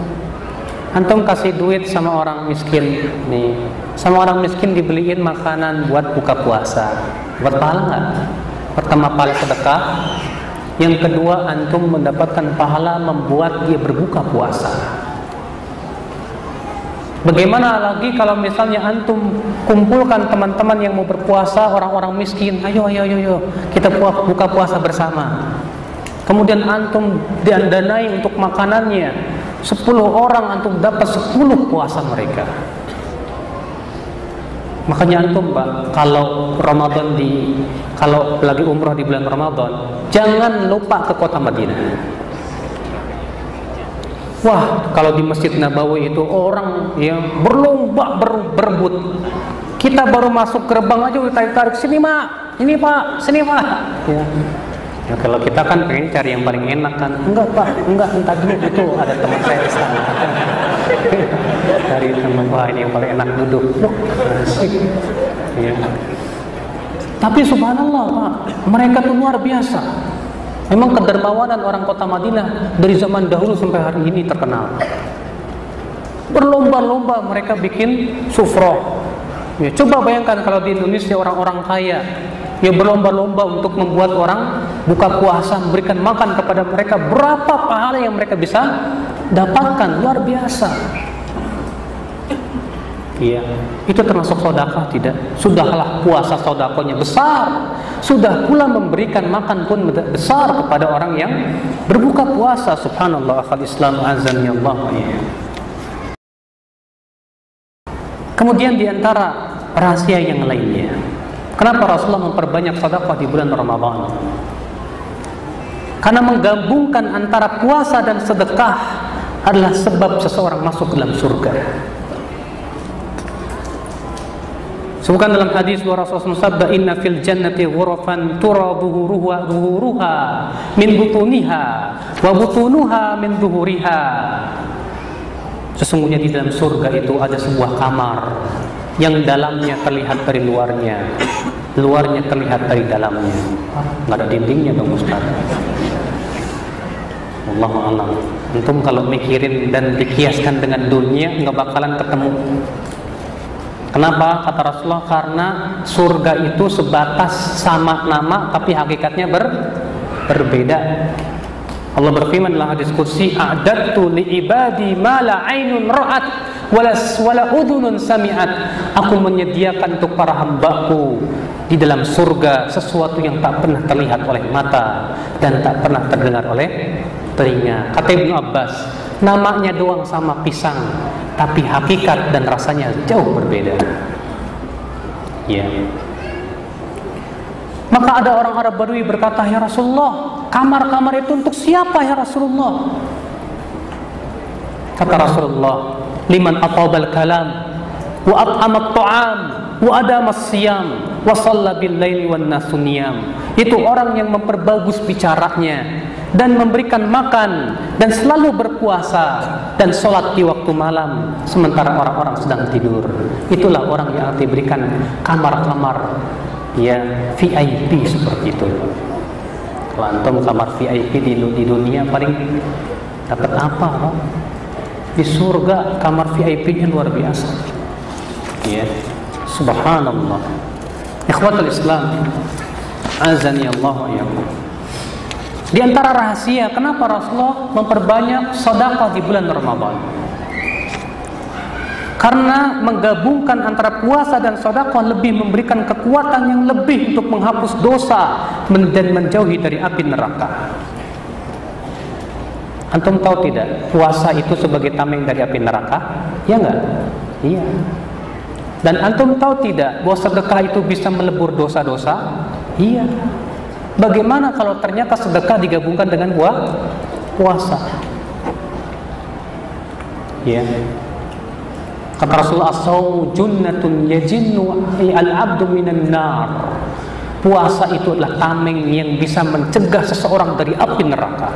Antum kasih duit sama orang miskin nih, sama orang miskin dibeliin makanan buat buka puasa, buat pahala nggak? Pertama, pahala sedekah. Yang kedua, antum mendapatkan pahala membuat dia berbuka puasa. Bagaimana lagi kalau misalnya antum kumpulkan teman-teman yang mau berpuasa, orang-orang miskin, ayo kita buka puasa bersama. Kemudian antum danai untuk makanannya, 10 orang antum dapat 10 puasa mereka. Makanya antum, Pak, kalau lagi umrah di bulan Ramadan, jangan lupa ke kota Madinah. Wah, kalau di Masjid Nabawi itu orang yang berlomba berebut. Kita baru masuk gerbang aja udah tarik-tarik, sini Pak, ini Pak, sini Pak. Ya, kalau kita kan pengen cari yang paling enak kan. Enggak Pak, enggak, entar dulu, itu ada teman saya di sana. Cari teman, wah ini yang paling enak, duduk. Loh, asik. Ya. Tapi subhanallah Pak, mereka tuh luar biasa. Memang kedermawanan orang kota Madinah dari zaman dahulu sampai hari ini terkenal. Berlomba-lomba mereka bikin sufroh. Ya, coba bayangkan kalau di Indonesia orang-orang kaya ya berlomba-lomba untuk membuat orang buka puasa, memberikan makan kepada mereka, berapa pahala yang mereka bisa dapatkan, luar biasa. Iya, itu termasuk sedekah tidak? Sudahlah puasa sedekahnya besar, sudah pula memberikan makan pun besar kepada orang yang berbuka puasa. Subhanallah, akhal Islam azan ya Allah. Kemudian diantara rahasia yang lainnya, kenapa Rasulullah memperbanyak sedekah di bulan Ramadan? Karena menggabungkan antara puasa dan sedekah adalah sebab seseorang masuk ke dalam surga. Sebutkan dalam hadis bahwa Rasulullah sabda, inna fil jannati ghurafan tura zuhuruha min butuniha wa butunuha min zuhuriha. Sesungguhnya di dalam surga itu ada sebuah kamar yang dalamnya terlihat dari luarnya, luarnya terlihat dari dalamnya. Nggak ada dindingnya dong Ustaz. Wallahu a'lam. Antum kalau mikirin dan dikiaskan dengan dunia nggak bakalan ketemu. Kenapa? Kata Rasulullah, karena surga itu sebatas sama nama tapi hakikatnya berbeda. Allah berfirman dalam hadis qudsi, a'dadtu li ibadi ma la 'ainun ra'at wala udhunun sami'at. Aku menyediakan untuk para hambaku di dalam surga sesuatu yang tak pernah terlihat oleh mata dan tak pernah terdengar oleh telinga. Kata Ibnu Abbas, namanya doang sama pisang, tapi hakikat dan rasanya jauh berbeda. Ya. Maka ada orang Arab Badui berkata, ya Rasulullah, kamar-kamar itu untuk siapa ya Rasulullah? Kata Rasulullah, liman atabal kalam wa at'amat ta'am wa adamas siyam wa shalla bil laili wan nasu niyam. Itu orang yang memperbagus bicaranya dan memberikan makan dan selalu berpuasa dan sholat di waktu malam sementara orang-orang sedang tidur. Itulah orang yang diberikan kamar-kamar ya VIP seperti itu. Kalau antum kamar VIP di dunia paling dapat apa, Pak? Di surga kamar VIP-nya luar biasa. Ya, subhanallah. Ikhwatul Islam, azani Allah wa iyyakum. Di antara rahasia kenapa Rasulullah memperbanyak sedekah di bulan Ramadan, karena menggabungkan antara puasa dan sedekah lebih memberikan kekuatan yang lebih untuk menghapus dosa dan menjauhi dari api neraka. Antum tahu tidak, puasa itu sebagai tameng dari api neraka? Ya enggak? Iya. Dan antum tahu tidak bahwa sedekah itu bisa melebur dosa-dosa? Iya. Bagaimana kalau ternyata sedekah digabungkan dengan puasa? Ya. Kata Rasulullah, as-shaumu junnatun yajinnu al-'abdu minan nar. Puasa itu adalah tameng yang bisa mencegah seseorang dari api neraka.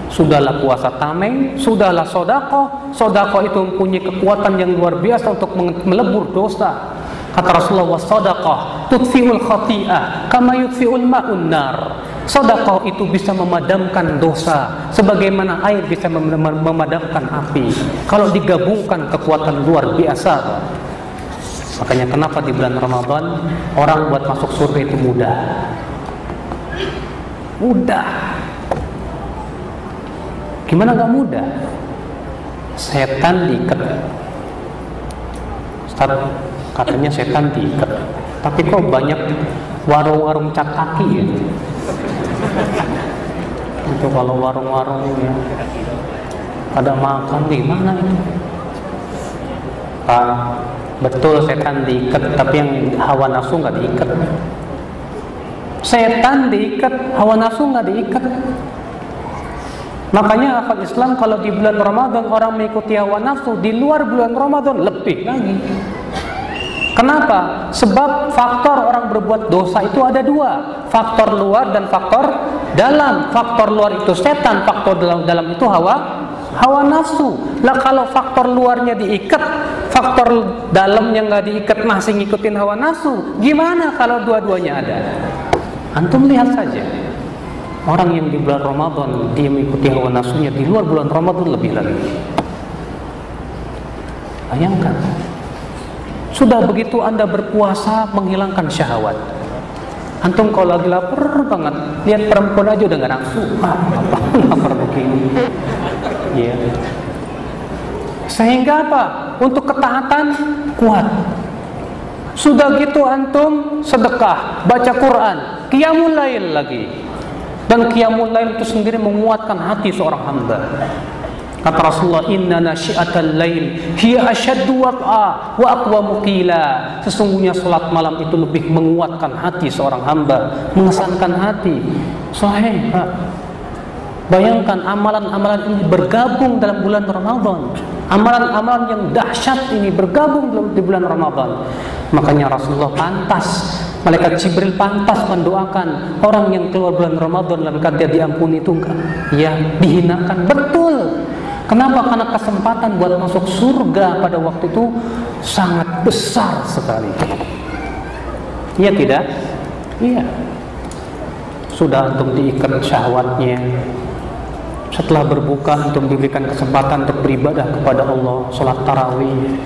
Sudahlah puasa tameng, sudahlah sedekah. Sedekah itu mempunyai kekuatan yang luar biasa untuk melebur dosa. Kata Rasulullah, sedekah tudfi'ul khati'ah kama yudfi'ul ma'un nar. Sedekah itu bisa memadamkan dosa sebagaimana air bisa memadamkan api. Kalau digabungkan kekuatan luar biasa. Makanya kenapa di bulan Ramadan orang buat masuk surga itu mudah. Mudah. Gimana gak mudah? Setan diikat. Ustaz, katanya setan diikat. Tapi kok banyak warung-warung cat kaki ya? Itu kalau warung-warung ya pada makan gimana itu? Pak, betul setan diikat, tapi yang hawa nafsu gak diikat. Setan diikat, hawa nafsu gak diikat. Makanya akal Islam kalau di bulan Ramadan orang mengikuti hawa nafsu, di luar bulan Ramadan lebih lagi. Kenapa? Sebab faktor orang berbuat dosa itu ada dua, faktor luar dan faktor dalam. Faktor luar itu setan, faktor dalam itu hawa nafsu. Lah kalau faktor luarnya diikat, faktor dalamnya nggak diikat, masih ngikutin hawa nafsu, gimana kalau dua-duanya ada? Antum lihat saja. Orang yang di bulan Ramadan dia mengikuti hawa nafsunya, di luar bulan Ramadan lebih lagi. Bayangkan. Sudah begitu Anda berpuasa menghilangkan syahwat. Antum kalau lagi lapar banget, lihat perempuan aja udah gak nafsu. Lapar begini. Ya. Sehingga apa? Untuk ketaatan kuat. Sudah gitu antum sedekah, baca Quran, qiyamul lail lagi. Dan qiyamul lail itu sendiri menguatkan hati seorang hamba. Kata Rasulullah, inna nasyi'atal lail hiya asyaddu waq'a wa aqwamu qila. Sesungguhnya salat malam itu lebih menguatkan hati seorang hamba, mengesankan hati. Sahih, Pak. Bayangkan amalan-amalan ini bergabung dalam bulan Ramadan. Amalan-amalan yang dahsyat ini bergabung di bulan Ramadan. Makanya Rasulullah pantas, malaikat Jibril pantas mendoakan orang yang keluar bulan Ramadan dalam keadaan diampuni itu enggak, ya dihinakan. Betul. Kenapa? Karena kesempatan buat masuk surga pada waktu itu sangat besar sekali. Iya tidak? Iya. Sudah untuk diikat syahwatnya. Setelah berbuka untuk diberikan kesempatan untuk beribadah kepada Allah, sholat tarawih.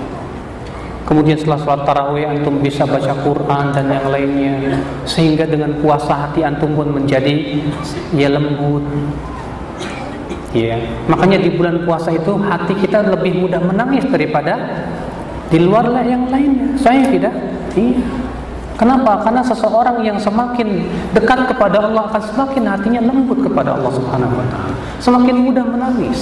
Kemudian setelah sholat tarawih antum bisa baca Quran dan yang lainnya, sehingga dengan puasa hati antum pun menjadi ya lembut. Ya, makanya di bulan puasa itu hati kita lebih mudah menangis daripada di luar yang lainnya. Saya tidak. Iya. Kenapa? Karena seseorang yang semakin dekat kepada Allah akan semakin hatinya lembut kepada Allah Subhanahu wa taala. Semakin mudah menangis.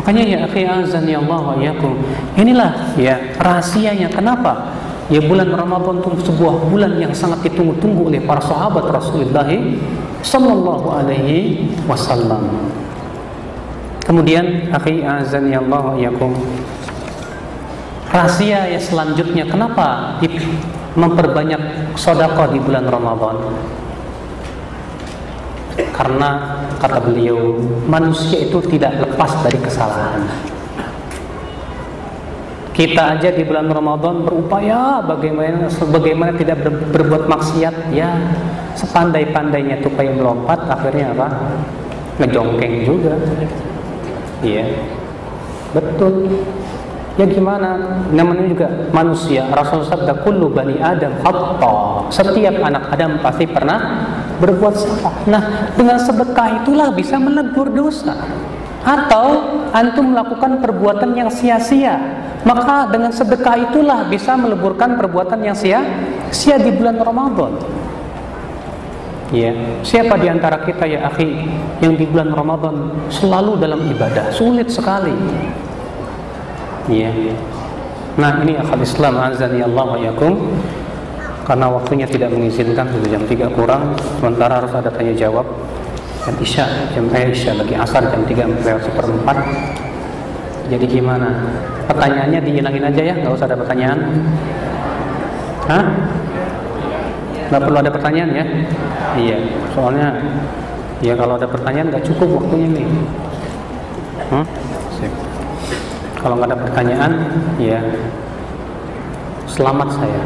Makanya ya akhi azani Allah wa iyyakum. Inilah ya rahasianya kenapa ya bulan Ramadan itu sebuah bulan yang sangat ditunggu-tunggu oleh para sahabat Rasulullah sallallahu alaihi wasallam. Kemudian akhi azani Allah wa iyyakum. Rahasia yang selanjutnya kenapa memperbanyak sedekah di bulan Ramadan? Karena kata beliau, manusia itu tidak lepas dari kesalahan. Kita aja di bulan Ramadan berupaya bagaimana tidak berbuat maksiat, ya sepandai-pandainya tupai melompat, akhirnya apa? Ngejongkeng juga. Iya. Betul. Ya gimana? Namanya juga manusia. Rasulullah sabda, kullu bani Adam khata. Setiap anak Adam pasti pernah berbuat salah. Nah, dengan sedekah itulah bisa menegur dosa. Atau antum melakukan perbuatan yang sia-sia, maka dengan sedekah itulah bisa meleburkan perbuatan yang sia-sia di bulan Ramadan. Ya, siapa di antara kita ya akhi yang di bulan Ramadan selalu dalam ibadah? Sulit sekali. Ya. Nah, ini akhal Islam azani Allah wa iyyakum. Karena waktunya tidak mengizinkan, sudah jam 3 kurang, sementara harus ada tanya jawab. Dan Isya, Isya lagi asar jam 3:04. Jadi gimana? Pertanyaannya dihilangin aja ya, nggak usah ada pertanyaan. Hah? Nggak perlu ada pertanyaan ya? Iya, soalnya ya kalau ada pertanyaan nggak cukup waktunya nih. Sip. Kalau nggak ada pertanyaan, ya selamat saya.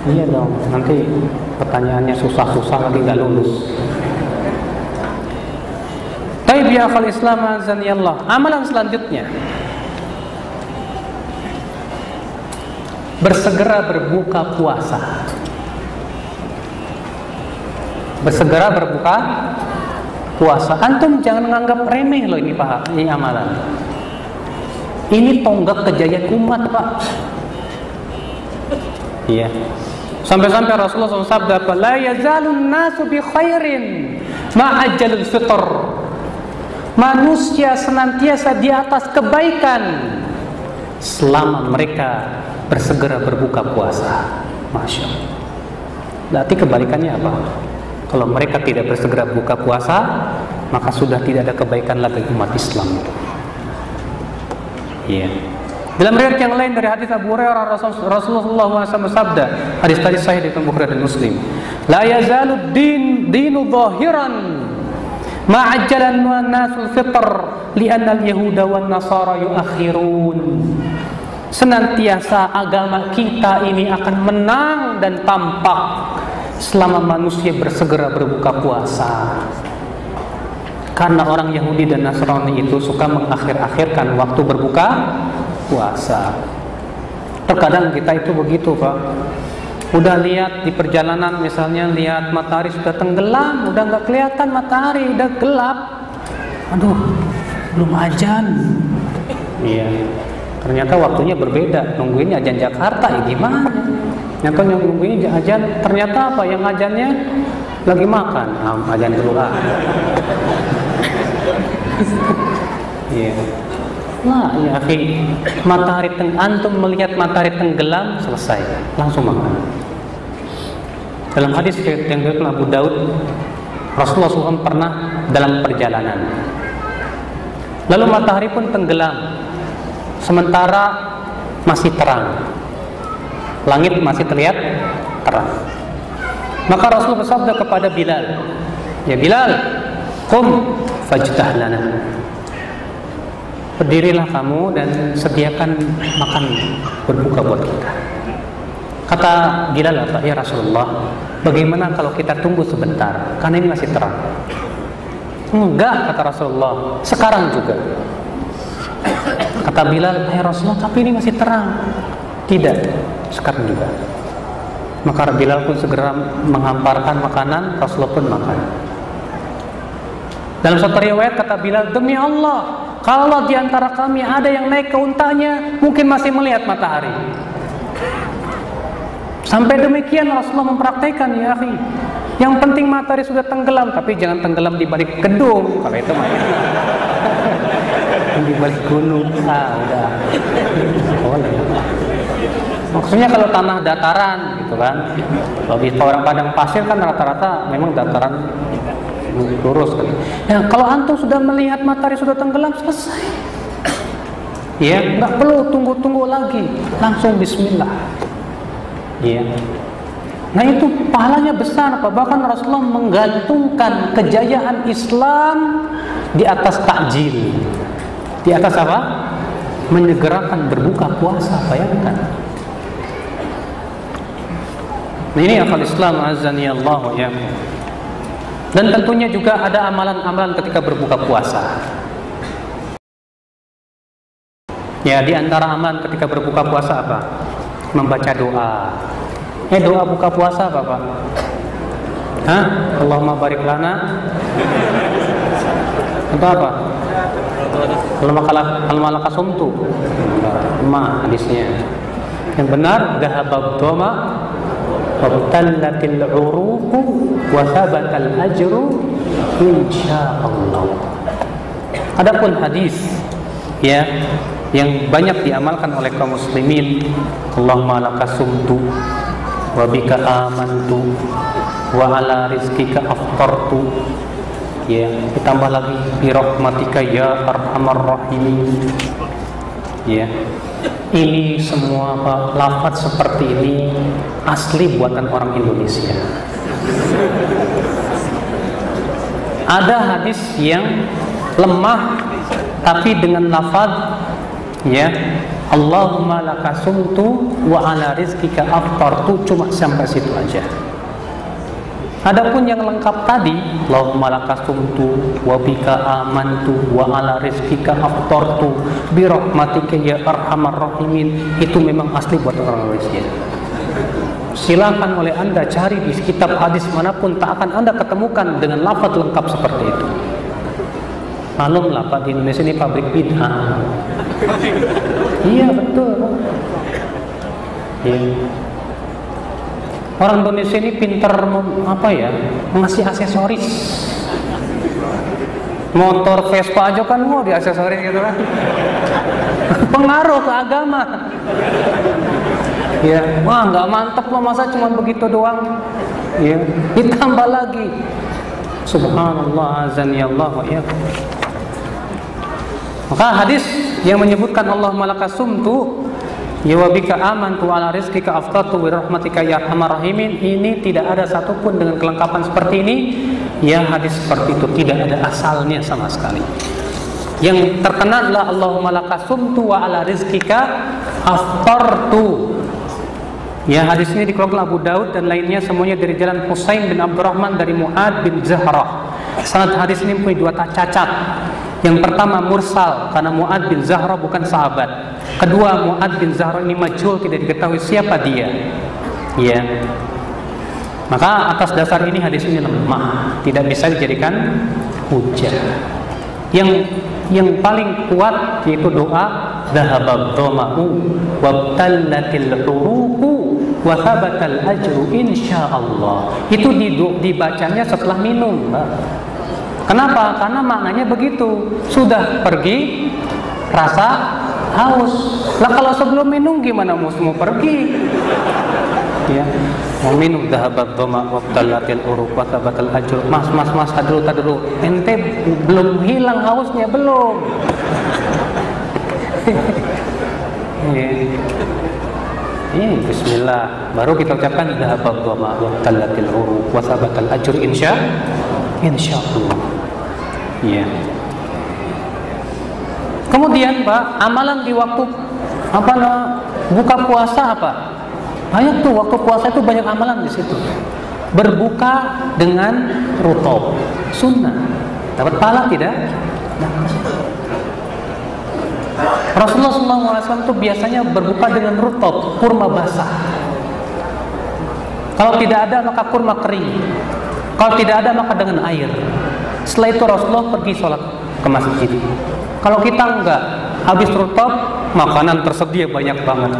Iya dong, nanti pertanyaannya susah-susah lagi nggak lulus. Taib ya akhal Islam azani Allah. Amalan selanjutnya, bersegera berbuka puasa. Bersegera berbuka puasa. Antum jangan menganggap remeh loh ini Pak, ini amalan. Ini tonggak kejayaan umat Pak. Iya. Sampai-sampai Rasulullah SAW sabda, la yazalun nasu bi khairin ma'ajjalul fitr. Manusia senantiasa di atas kebaikan selama mereka bersegera berbuka puasa. Masya Allah. Berarti kebalikannya apa? Kalau mereka tidak bersegera buka puasa, maka sudah tidak ada kebaikan lagi umat Islam itu. Iya. Dalam riwayat yang lain dari hadis Abu Hurairah, Rasulullah SAW bersabda, hadis tadi sahih di Bukhari dan Muslim, la yazalu dinu zahiran ma'ajjalan nasul fitr li'anna al-yahuda wan nasara yuakhirun. Senantiasa agama kita ini akan menang dan tampak selama manusia bersegera berbuka puasa. Karena orang Yahudi dan Nasrani itu suka mengakhir-akhirkan waktu berbuka puasa. Terkadang kita itu begitu Pak. Udah lihat di perjalanan, misalnya lihat matahari sudah tenggelam, udah nggak kelihatan matahari, udah gelap. Aduh, belum azan. Iya. Ternyata waktunya berbeda. Nungguin azan Jakarta ya gimana? Nyata nungguin azan, ternyata apa? Yang azannya lagi makan. Azan dulu lah. Iya. Nah, ya akhi, matahari antum melihat matahari tenggelam, selesai, langsung makan. Dalam hadis yang diriwayatkan Abu Daud, Rasulullah SAW pernah dalam perjalanan, lalu matahari pun tenggelam, sementara masih terang, langit masih terlihat terang. Maka Rasulullah bersabda kepada Bilal, ya Bilal, qum fajtah lana. Berdirilah kamu dan sediakan makan berbuka buat kita. Kata Bilal, ya Rasulullah, bagaimana kalau kita tunggu sebentar? Karena ini masih terang. Enggak, kata Rasulullah, sekarang juga. Kata Bilal, ya Rasulullah, tapi ini masih terang. Tidak, sekarang juga. Maka Bilal pun segera menghamparkan makanan, Rasulullah pun makan. Dalam satu riwayat kata Bilal, demi Allah, kalau di antara kami ada yang naik ke untanya, mungkin masih melihat matahari. Sampai demikian Rasulullah mempraktekkan, ya akhi. Yang penting matahari sudah tenggelam, tapi jangan tenggelam di balik gedung. Kalau itu mah di balik gunung, udah. Boleh. Maksudnya kalau tanah dataran gitu kan. Kalau di orang padang pasir kan rata-rata memang dataran lurus kan. Ya, kalau antum sudah melihat matahari sudah tenggelam, selesai. Ya, nggak perlu tunggu-tunggu lagi, langsung bismillah. Ya. Nah itu pahalanya besar, Pak. Bahkan Rasulullah menggantungkan kejayaan Islam di atas takjil. Di atas apa? Menyegerakan berbuka puasa, bayangkan. Nah, ini akal Islam azani Allah ya. Dan tentunya juga ada amalan-amalan ketika berbuka puasa. Ya, di antara amalan ketika berbuka puasa apa? Membaca doa. Doa buka puasa apa, Pak? Hah? Allahumma barik lana. Untuk apa? Al-malaka sumtu. Ma hadisnya. Yang benar, dhahabad dhama wabtallatil uruqu wa thabatal ajru insyaallah. Adapun hadis ya yang banyak diamalkan oleh kaum muslimin, Allahumma lakasumtu wa bika amantu wa ala rizkika aftartu, ya, ditambah lagi bi rahmatika ya arhamar rahimin. Ya, ini semua Pak, lafaz seperti ini asli buatan orang Indonesia. Ada hadis yang lemah tapi dengan lafaz ya Allahumma lakasumtu wa ala rizkika aftartu, cuma sampai situ aja. Adapun yang lengkap tadi, Allahumma lakasumtu wa bika amantu wa ala rizkika aftartu bi rahmatika ya arhamar rahimin, itu memang asli buat orang Indonesia. Silakan oleh Anda cari di kitab hadis manapun, tak akan Anda ketemukan dengan lafaz lengkap seperti itu. Malumlah Pak, di Indonesia ini pabrik bid'ah. Iya betul. Ya. Orang Indonesia ini pinter apa ya, ngasih aksesoris. Motor Vespa aja kan mau diaksesoris gitu kan. Pengaruh ke agama. Ya, wah nggak mantep loh, masa cuma begitu doang. Ya, ditambah lagi. Subhanallah azan ya Allah ya. Maka hadis yang menyebutkan Allahumma lakasumtu ya wa bika amantu ala rizkika aftartu bi rahmatika ya arhamar rahimin, ini tidak ada satupun dengan kelengkapan seperti ini. Ya, hadis seperti itu tidak ada asalnya sama sekali. Yang terkenal adalah Allahumma lakasumtu wa ala rizkika aftartu. Ya, hadis ini dikeluarkan Abu Daud dan lainnya, semuanya dari jalan Husain bin Abdurrahman dari Mu'ad bin Zahrah. Sanad hadis ini punya dua cacat. Yang pertama mursal, karena Mu'ad bin Zahrah bukan sahabat. Kedua, Mu'ad bin Zahrah ini majhul, tidak diketahui siapa dia. Ya. Maka atas dasar ini hadis ini lemah, tidak bisa dijadikan hujah. Yang paling kuat yaitu doa dhahabad dhama'u wabtallatil uruqu wa thabatal ajru insyaallah. Itu dibacanya setelah minum, Pak. Kenapa? Karena maknanya begitu. Sudah pergi rasa haus. Lah kalau sebelum minum gimana mau pergi? Ya, mau minum dhahabat dhama wabtallatil uruq wa thabatal ajr. Mas, dulu. Ente belum hilang hausnya, belum. Ini bismillah. Baru kita ucapkan dhahabat dhama wabtallatil uruq wa thabatal ajr insyaallah. Ya. Kemudian Pak, amalan di waktu buka puasa apa? Banyak tuh, waktu puasa itu banyak amalan di situ. Berbuka dengan rutab, sunnah. Dapat pahala tidak? Rasulullah SAW itu biasanya berbuka dengan rutab, kurma basah. Kalau tidak ada maka kurma kering. Kalau tidak ada maka dengan air. Setelah itu Rasulullah pergi sholat ke masjid. Kalau kita enggak, habis rutop, makanan tersedia banyak banget.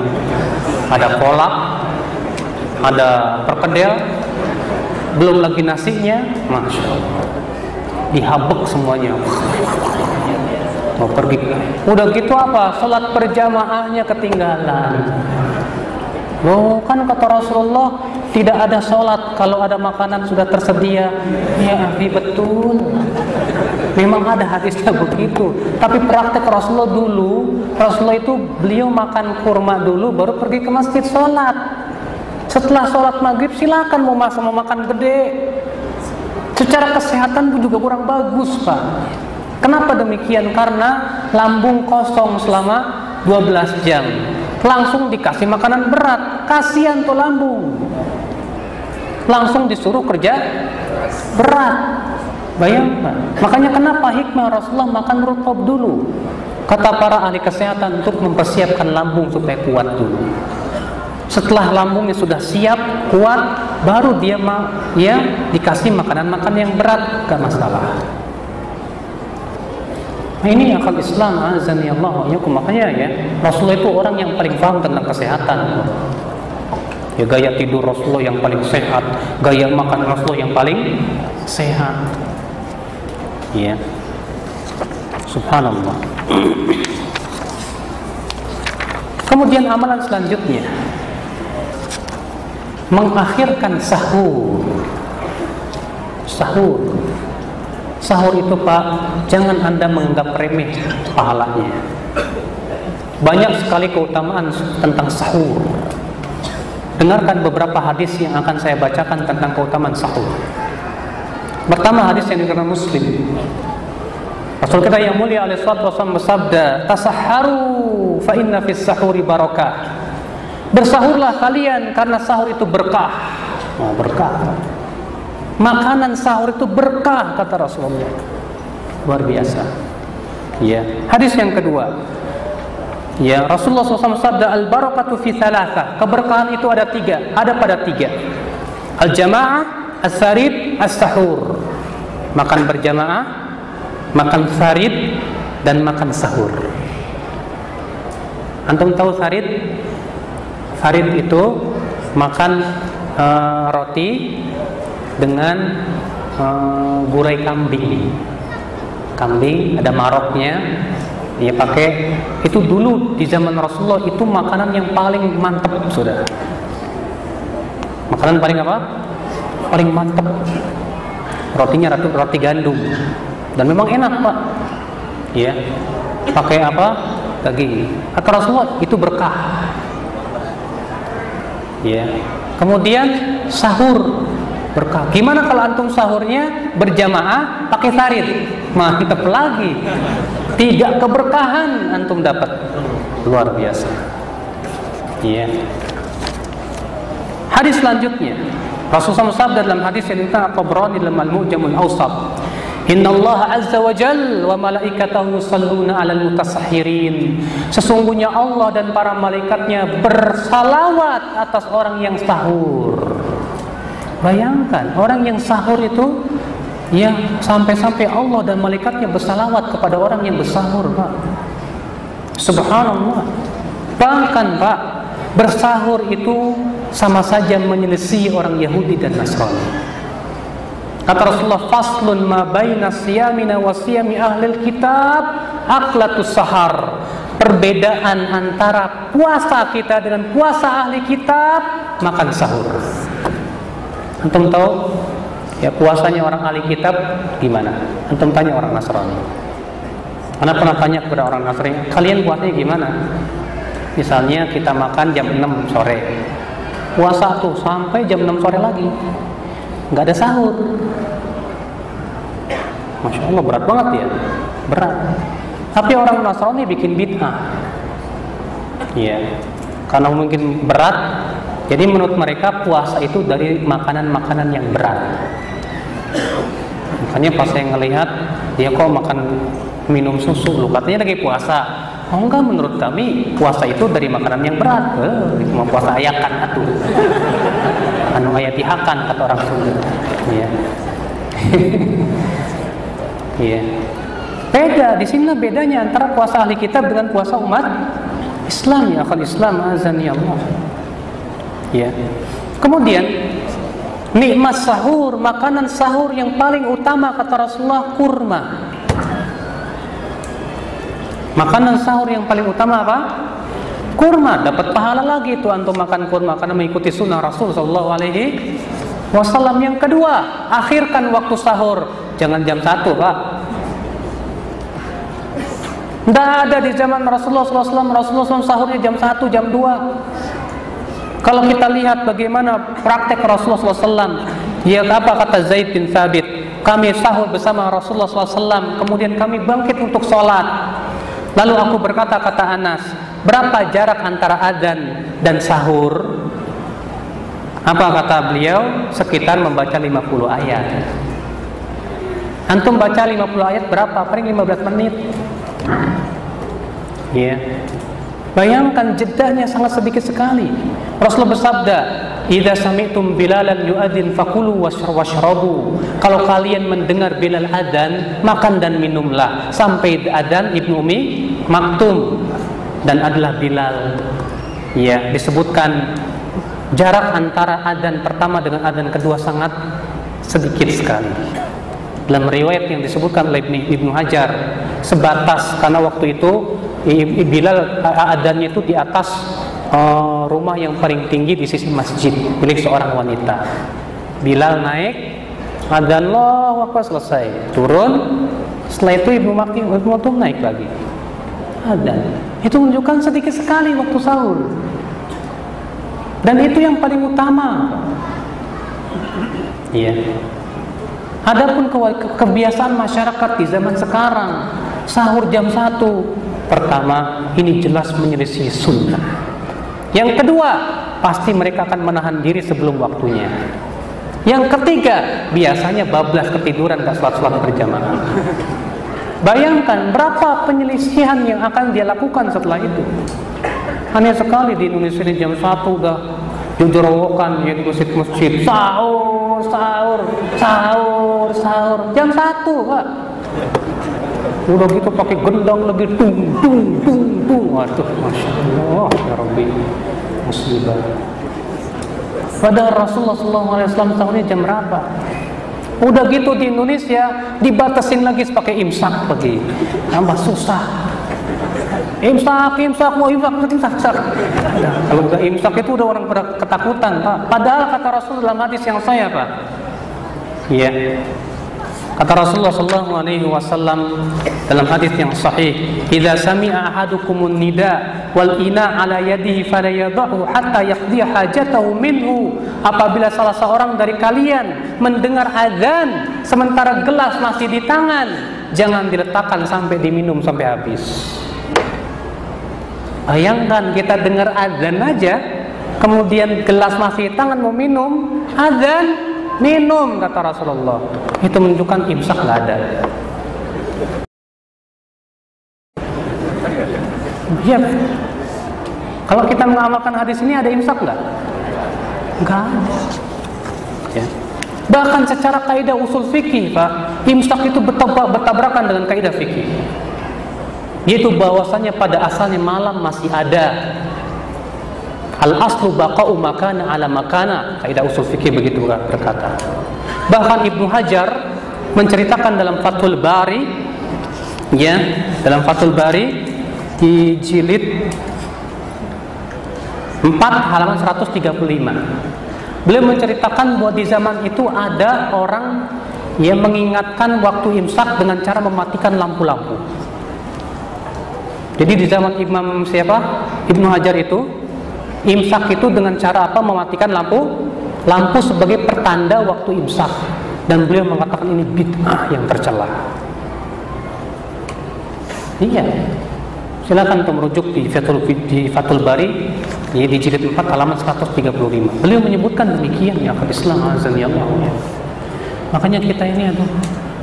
Ada kolak, ada perkedel, belum lagi nasinya, masya Allah, dihabek semuanya. Mau pergi, udah gitu apa? Sholat berjamaahnya ketinggalan. Loh, kan kata Rasulullah tidak ada sholat kalau ada makanan sudah tersedia. Ya, betul. Memang ada hadisnya begitu. Tapi praktek Rasulullah dulu, Rasulullah itu beliau makan kurma dulu, baru pergi ke masjid sholat. Setelah sholat maghrib silakan mau makan gede. Secara kesehatan pun juga kurang bagus, Pak. Kenapa demikian? Karena lambung kosong selama 12 jam. Langsung dikasih makanan berat, kasihan tuh lambung. Langsung disuruh kerja berat. Bayangkan. Makanya kenapa hikmah Rasulullah makan rutop dulu? Kata para ahli kesehatan untuk mempersiapkan lambung supaya kuat dulu. Setelah lambungnya sudah siap, kuat, baru dia dikasih makanan-makanan yang berat, gak masalah. Nah, ini akal Islam, azani Allah wa iyyakum. Makanya ya, Rasulullah itu orang yang paling paham tentang kesehatan. Ya, gaya tidur Rasulullah yang paling sehat, gaya makan Rasulullah yang paling sehat. Ya. Subhanallah. Kemudian amalan selanjutnya, mengakhirkan sahur. Sahur itu, Pak, jangan Anda menganggap remeh pahalanya. Banyak sekali keutamaan tentang sahur. Dengarkan beberapa hadis yang akan saya bacakan tentang keutamaan sahur. Pertama, hadis yang diriwayatkan Muslim. Rasul kita yang mulia alaihi salatu wasallam bersabda, "Tasahharu fa inna fis sahuri barakah." Bersahurlah kalian karena sahur itu berkah. Oh, berkah. Makanan sahur itu berkah, kata Rasulullah. Luar biasa. Ya. Hadis yang kedua. Ya, Rasulullah SAW sabda, al-barakatu fi thalatha. Keberkahan itu ada tiga. Ada pada tiga. Al-jamaah, as-sarib, as-sahur. Makan berjamaah, makan sarib, dan makan sahur. Antum tahu sarib? Sarib itu makan roti dengan gulai kambing. Kambing ada maroknya, dia pakai. Itu dulu di zaman Rasulullah itu makanan yang paling mantap, sudah. Makanan paling apa? Paling mantap. Rotinya roti gandum dan memang enak, Pak. Ya. Pakai apa? Daging. Kata Rasulullah itu berkah. Ya. Kemudian sahur berkah. Gimana kalau antum sahurnya berjamaah pakai sarid? Mantap lagi. 3 keberkahan antum dapat. Luar biasa. Iya. Hadis selanjutnya, Rasulullah SAW dalam hadis yang dikatakan At-Tabrani dalam Al-Mu'jamul Awsat, Innallaha azza wa jalla wa malaikatahu yusalluna 'alal mutasahhirin. Sesungguhnya Allah dan para malaikatnya bersalawat atas orang yang sahur. Bayangkan, orang yang sahur itu ya sampai-sampai Allah dan malaikatnya bersalawat kepada orang yang bersahur, Pak. Subhanallah. Bahkan, Pak, bersahur itu sama saja menyelesaikan orang Yahudi dan Nasrani. Kata Rasulullah, faslun ma baina siyamina wa siyami ahlil kitab aklatus sahar. Perbedaan antara puasa kita dengan puasa ahli kitab, makan sahur. Antum tahu ya puasanya orang ahli kitab gimana? Antum tanya orang Nasrani. Anda pernah tanya kepada orang Nasrani, kalian puasanya gimana? Misalnya kita makan jam 6 sore, puasa tuh sampai jam 6 sore lagi, nggak ada sahur. Masya Allah, berat banget ya, berat. Tapi orang Nasrani bikin bid'ah, ya, karena mungkin berat. Jadi menurut mereka puasa itu dari makanan-makanan yang berat. Makanya pas saya ngelihat dia kok makan minum susu, lu katanya lagi puasa. Oh enggak, menurut kami puasa itu dari makanan yang berat. Cuma puasa ayakan atuh. anu ayatihakan kata orang Sunda. Ya. Iya. Beda, di sini bedanya antara puasa ahli kitab dengan puasa umat Islam, ya akhal Islam azani Allah. Ya. Kemudian nikmat sahur, makanan sahur yang paling utama kata Rasulullah kurma. Makanan sahur yang paling utama apa? Kurma. Dapat pahala lagi itu antum makan kurma karena mengikuti sunnah Rasul sallallahu alaihi wasallam. Yang kedua, akhirkan waktu sahur. Jangan jam 1, Pak. Tidak ada di zaman Rasulullah SAW. Rasulullah SAW sahurnya jam 1, jam 2. Kalau kita lihat bagaimana praktek Rasulullah SAW, ya apa kata Zaid bin Thabit, kami sahur bersama Rasulullah SAW, kemudian kami bangkit untuk sholat. Lalu aku berkata, kata Anas, berapa jarak antara adzan dan sahur? Apa kata beliau? Sekitar membaca 50 ayat. Antum baca 50 ayat berapa? Paling 15 menit. Ya. Bayangkan jedahnya sangat sedikit sekali. Rasulullah bersabda, "Idza sami'tum Bilalan yu'adzin fakulu washrabu." Kalau kalian mendengar Bilal adzan, makan dan minumlah sampai adzan Ibnu Ummi Maktum, dan adalah Bilal. Ya, disebutkan jarak antara adzan pertama dengan adzan kedua sangat sedikit sekali. Dalam riwayat yang disebutkan oleh Ibnu Hajar, sebatas karena waktu itu Bilal adzannya itu di atas rumah yang paling tinggi di sisi masjid milik seorang wanita. Bilal naik, adzan Allahu Akbar, selesai, turun. Setelah itu Ibnu Maktum naik lagi, adzan. Itu menunjukkan sedikit sekali waktu sahur. Dan itu yang paling utama. Iya. Adapun kebiasaan masyarakat di zaman sekarang, sahur jam 1, pertama, ini jelas menyelisih sunnah. Yang kedua, pasti mereka akan menahan diri sebelum waktunya. Yang ketiga, biasanya bablas ketiduran, gak sholat berjamaah. Bayangkan berapa penyelisihan yang akan dia lakukan setelah itu. Hanya sekali di Indonesia ini jam 1 udah jujurawokan ya di masjid, sahur jam 1, Pak. Udah gitu pakai gendang lagi, tung. Waduh, masya Allah, ya Rabbi, musibah. Padahal Rasulullah SAW sahurnya jam berapa? Udah gitu di Indonesia dibatasin lagi pakai imsak lagi, tambah susah. Imsak. Kalau udah imsak itu udah orang pada ketakutan, Pak. Padahal kata Rasul dalam hadis yang saya, Pak. Iya. Kata Rasulullah SAW dalam hadis yang sahih, "Idza sami'a ahadukumun nida wal ina ala yadihi falyadahu hatta yaqdiya hajatahu minhu." Apabila salah seorang dari kalian mendengar azan sementara gelas masih di tangan, jangan diletakkan sampai diminum sampai habis. Bayangkan kita dengar azan aja, kemudian gelas masih di tangan mau minum, azan minum kata Rasulullah. Itu menunjukkan imsak nggak ada. Ya, kalau kita mengamalkan hadis ini ada imsak nggak? Nggak ada. Ya. Bahkan secara kaidah usul fikih, Pak, imsak itu bertabrakan dengan kaidah fikih. Yaitu bahwasanya pada asalnya malam masih ada. Al-aslu baqa'u makana ala makana, kaidah usul fikih begitu berkata. Bahkan Ibnu Hajar menceritakan dalam Fathul Bari, ya, dalam Fathul Bari di jilid 4 halaman 135. Beliau menceritakan bahwa di zaman itu ada orang yang mengingatkan waktu imsak dengan cara mematikan lampu-lampu. Jadi di zaman Imam siapa? Ibnu Hajar itu imsak itu dengan cara apa? Mematikan lampu sebagai pertanda waktu imsak. Dan beliau mengatakan ini bid'ah yang tercela. Iya. Silakan untuk merujuk di Fathul Bari di jilid 4 halaman 135. Beliau menyebutkan demikian ya akal Islam azan ya Allah. Makanya kita ini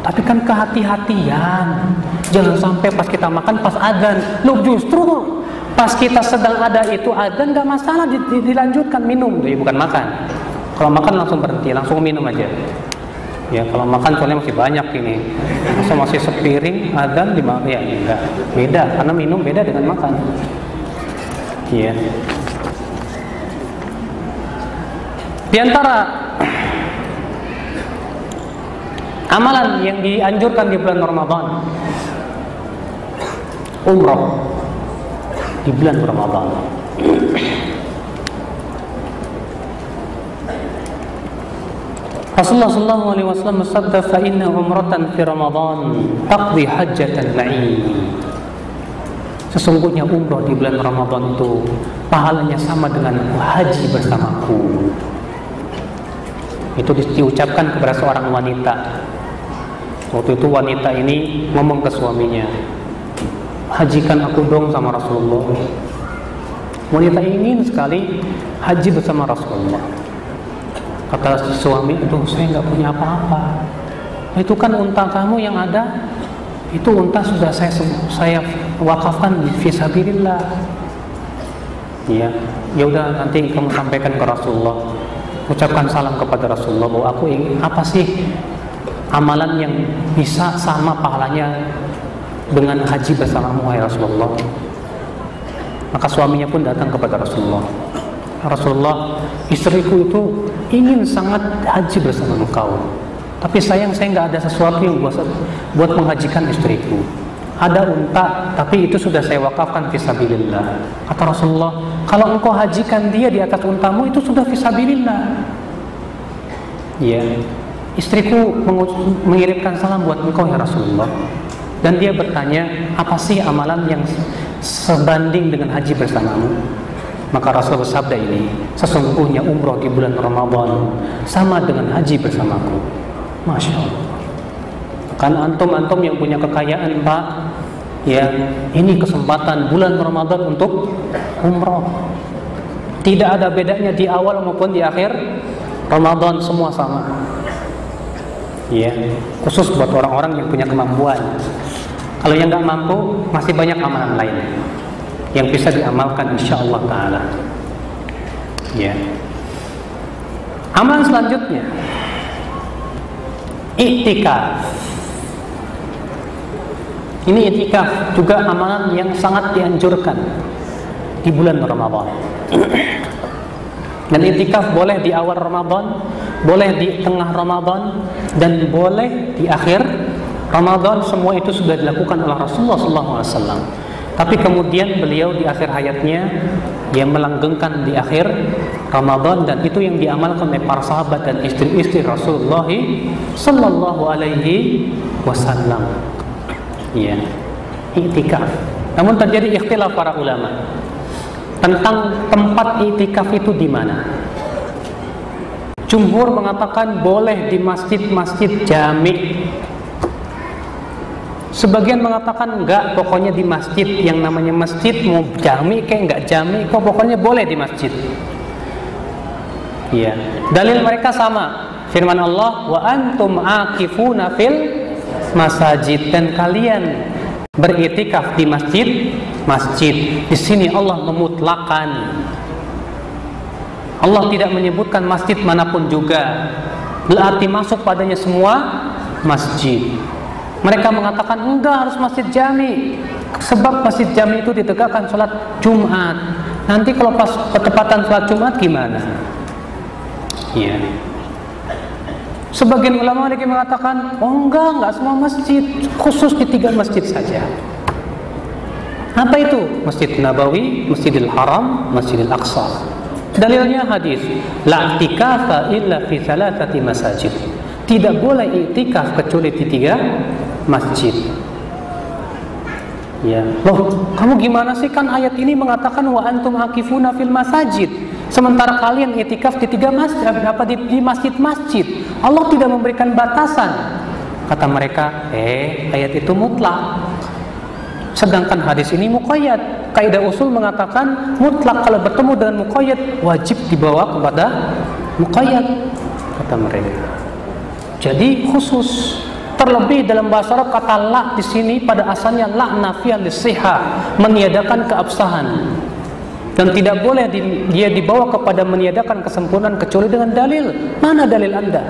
tapi kan kehati-hatian. Jangan sampai pas kita makan pas adzan. Loh, justru pas kita sedang ada itu adzan enggak masalah dilanjutkan minum, jadi bukan makan. Kalau makan langsung berhenti, langsung minum aja. Ya, kalau makan soalnya masih banyak ini. Masih sepiring, adzan ya enggak. Beda, karena minum beda dengan makan. Iya. Di antara amalan yang dianjurkan di bulan Ramadan, umrah di bulan Ramadan. Rasulullah sallallahu alaihi wasallam bersabda, "Fa inna umratan fi Ramadan taqdi hajjatan ma'i." Sesungguhnya umrah di bulan Ramadan itu pahalanya sama dengan haji bersamaku. Itu diucapkan kepada seorang wanita. Waktu itu wanita ini ngomong ke suaminya, "Hajikan aku dong sama Rasulullah." Wanita ingin sekali haji bersama Rasulullah. Kata suami, "Aduh, saya nggak punya apa-apa. Itu kan unta kamu yang ada. Itu unta sudah saya wakafkan fisabilillah." Ya, ya udah, nanti kamu sampaikan ke Rasulullah. Ucapkan salam kepada Rasulullah bahwa aku ingin apa sih amalan yang bisa sama pahalanya dengan haji bersamamu, wahai Rasulullah. Maka suaminya pun datang kepada Rasulullah. Rasulullah, istriku itu ingin sangat haji bersama engkau, tapi sayang saya nggak ada sesuatu yang buat menghajikan istriku. Ada unta, tapi itu sudah saya wakafkan fisabilillah. Kata Rasulullah, kalau engkau hajikan dia di atas untamu, itu sudah fisabilillah. Ya, istriku mengirimkan salam buat engkau ya Rasulullah. Dan dia bertanya, apa sih amalan yang sebanding dengan haji bersamamu? Maka Rasul bersabda ini, sesungguhnya umroh di bulan Ramadan sama dengan haji bersamaku. Masya Allah. Kan antum-antum yang punya kekayaan, Pak, ya, ini kesempatan bulan Ramadan untuk umroh. Tidak ada bedanya di awal maupun di akhir Ramadan, semua sama. Ya, khusus buat orang-orang yang punya kemampuan. Kalau yang nggak mampu, masih banyak amalan lain yang bisa diamalkan insyaallah ta'ala. Ya. Amalan selanjutnya, iktikaf. Ini iktikaf juga amalan yang sangat dianjurkan di bulan Ramadan. Dan iktikaf boleh di awal Ramadan, boleh di tengah Ramadan, dan boleh di akhir Ramadan. Semua itu sudah dilakukan oleh Rasulullah SAW. Tapi kemudian beliau di akhir hayatnya yang melanggengkan di akhir Ramadan, dan itu yang diamalkan oleh para sahabat dan istri-istri Rasulullah sallallahu alaihi wasallam. Ya, iktikaf. Namun terjadi ikhtilaf para ulama tentang tempat iktikaf itu di mana. Jumhur mengatakan boleh di masjid-masjid jami'. Sebagian mengatakan enggak, pokoknya di masjid. Yang namanya masjid, mau jami kayak enggak jami, kok pokoknya boleh di masjid. Iya. Dalil mereka sama. Firman Allah, wa antum aqifuna fil masajid, dan kalian beriktikaf di masjid. Di sini Allah memutlakan. Allah tidak menyebutkan masjid manapun juga. Berarti masuk padanya semua masjid. Mereka mengatakan enggak, harus masjid jami, sebab masjid jami itu ditegakkan sholat Jumat. Nanti kalau pas ketepatan sholat Jumat gimana? Ya. Sebagian ulama lagi mengatakan, oh enggak semua masjid, khusus di 3 masjid saja. Apa itu? Masjid Nabawi, Masjidil Haram, Masjidil Aqsa. Dalilnya hadis, la i'tikafa illa fi 3 masajid. Tidak boleh i'tikaf kecuali di 3 masjid. Ya, loh, kamu gimana sih, kan ayat ini mengatakan wa antum aqifuna fil masajid. Sementara kalian i'tikaf di 3 masjid, di masjid-masjid. Allah tidak memberikan batasan. Kata mereka, ayat itu mutlak. Sedangkan hadis ini muqayyad. Kaidah usul mengatakan mutlak kalau bertemu dengan muqayyad wajib dibawa kepada muqayyad, kata mereka. Jadi khusus. Terlebih dalam bahasa Arab kata la di sini pada asalnya la nafiyah lisihah, meniadakan keabsahan. Dan tidak boleh dia dibawa kepada meniadakan kesempurnaan kecuali dengan dalil. Mana dalil Anda?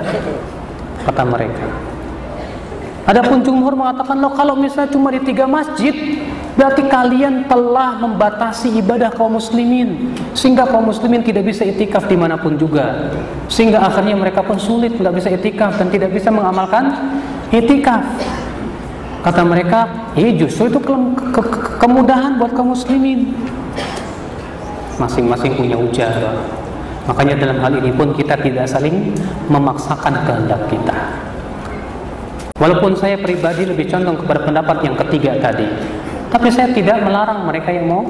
Kata mereka. Adapun jumhur mengatakan, loh, kalau misalnya cuma di 3 masjid, berarti kalian telah membatasi ibadah kaum muslimin, sehingga kaum muslimin tidak bisa itikaf dimanapun juga, sehingga akhirnya mereka pun sulit, nggak bisa itikaf dan tidak bisa mengamalkan itikaf. Kata mereka, justru itu kemudahan buat kaum muslimin. Masing-masing punya hujah. Makanya dalam hal ini pun kita tidak saling memaksakan kehendak kita. Walaupun saya pribadi lebih condong kepada pendapat yang ketiga tadi, tapi saya tidak melarang mereka yang mau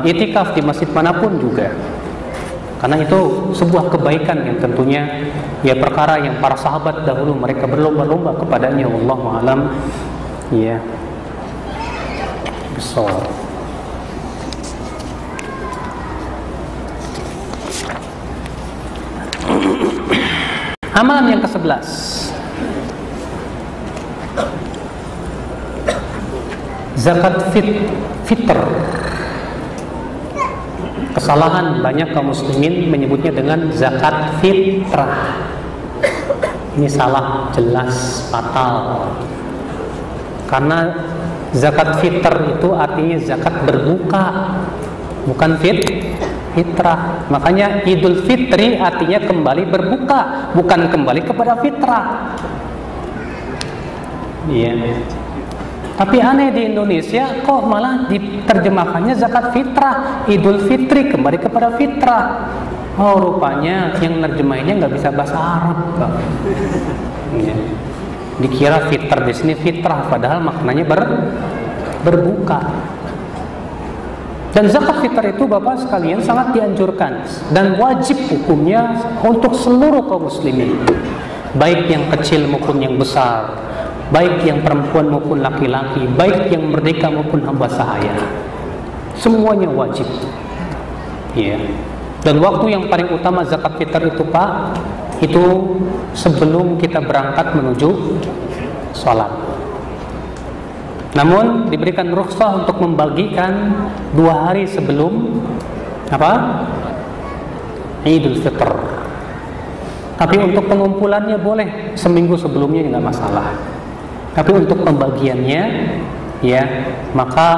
itikaf di masjid manapun juga, karena itu sebuah kebaikan yang tentunya perkara yang para sahabat dahulu mereka berlomba-lomba kepadanya. Wallahu a'lam. So amalan yang ke-11, zakat fitr. Kesalahan banyak kaum muslimin menyebutnya dengan zakat fitrah. Ini salah, jelas, fatal. Karena zakat fitr itu artinya zakat berbuka, bukan fitrah. Makanya Idul Fitri artinya kembali berbuka, bukan kembali kepada fitrah. Tapi aneh, di Indonesia kok malah diterjemahkannya zakat fitrah, Idul Fitri kembali kepada fitrah. Oh, rupanya yang nerjemahinnya nggak bisa bahasa Arab, Pak. Dikira fitr di sini fitrah, padahal maknanya berbuka. Dan zakat fitr itu Bapak sekalian sangat dianjurkan dan wajib hukumnya untuk seluruh kaum muslimin, baik yang kecil maupun yang besar, baik yang perempuan maupun laki-laki, baik yang merdeka maupun hamba sahaya. Semuanya wajib. Dan waktu yang paling utama zakat fitr itu Pak, itu sebelum kita berangkat menuju sholat. Namun diberikan rukhsah untuk membagikan 2 hari sebelum Idul Fitr. Tapi untuk pengumpulannya boleh seminggu sebelumnya, nggak masalah. Tapi untuk pembagiannya maka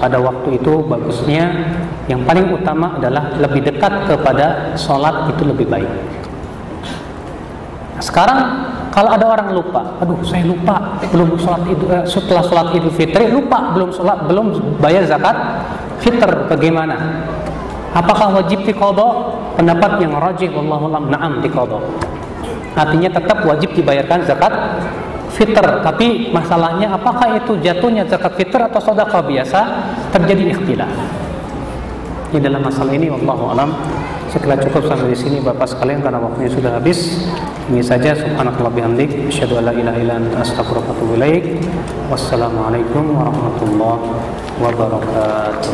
pada waktu itu bagusnya yang paling utama adalah lebih dekat kepada sholat, itu lebih baik. Sekarang kalau ada orang lupa, aduh saya lupa belum sholat setelah sholat Idul Fitri lupa belum bayar zakat fitr, bagaimana? Apakah wajib diqadha? Pendapat yang rajih wallahu a'lam, na'am diqadha. Artinya tetap wajib dibayarkan zakat fitr, tapi masalahnya apakah itu jatuhnya zakat fitr atau sedekah biasa? Terjadi ikhtilaf. Di dalam masalah ini wallahu a'lam. Setelah cukup sampai di sini Bapak sekalian karena waktunya sudah habis. Ini saja, subhanakallah bihamdik, asyhadu an la ilaha illa anta astaghfiruka wa atubu ilaik. Wassalamualaikum warahmatullahi wabarakatuh.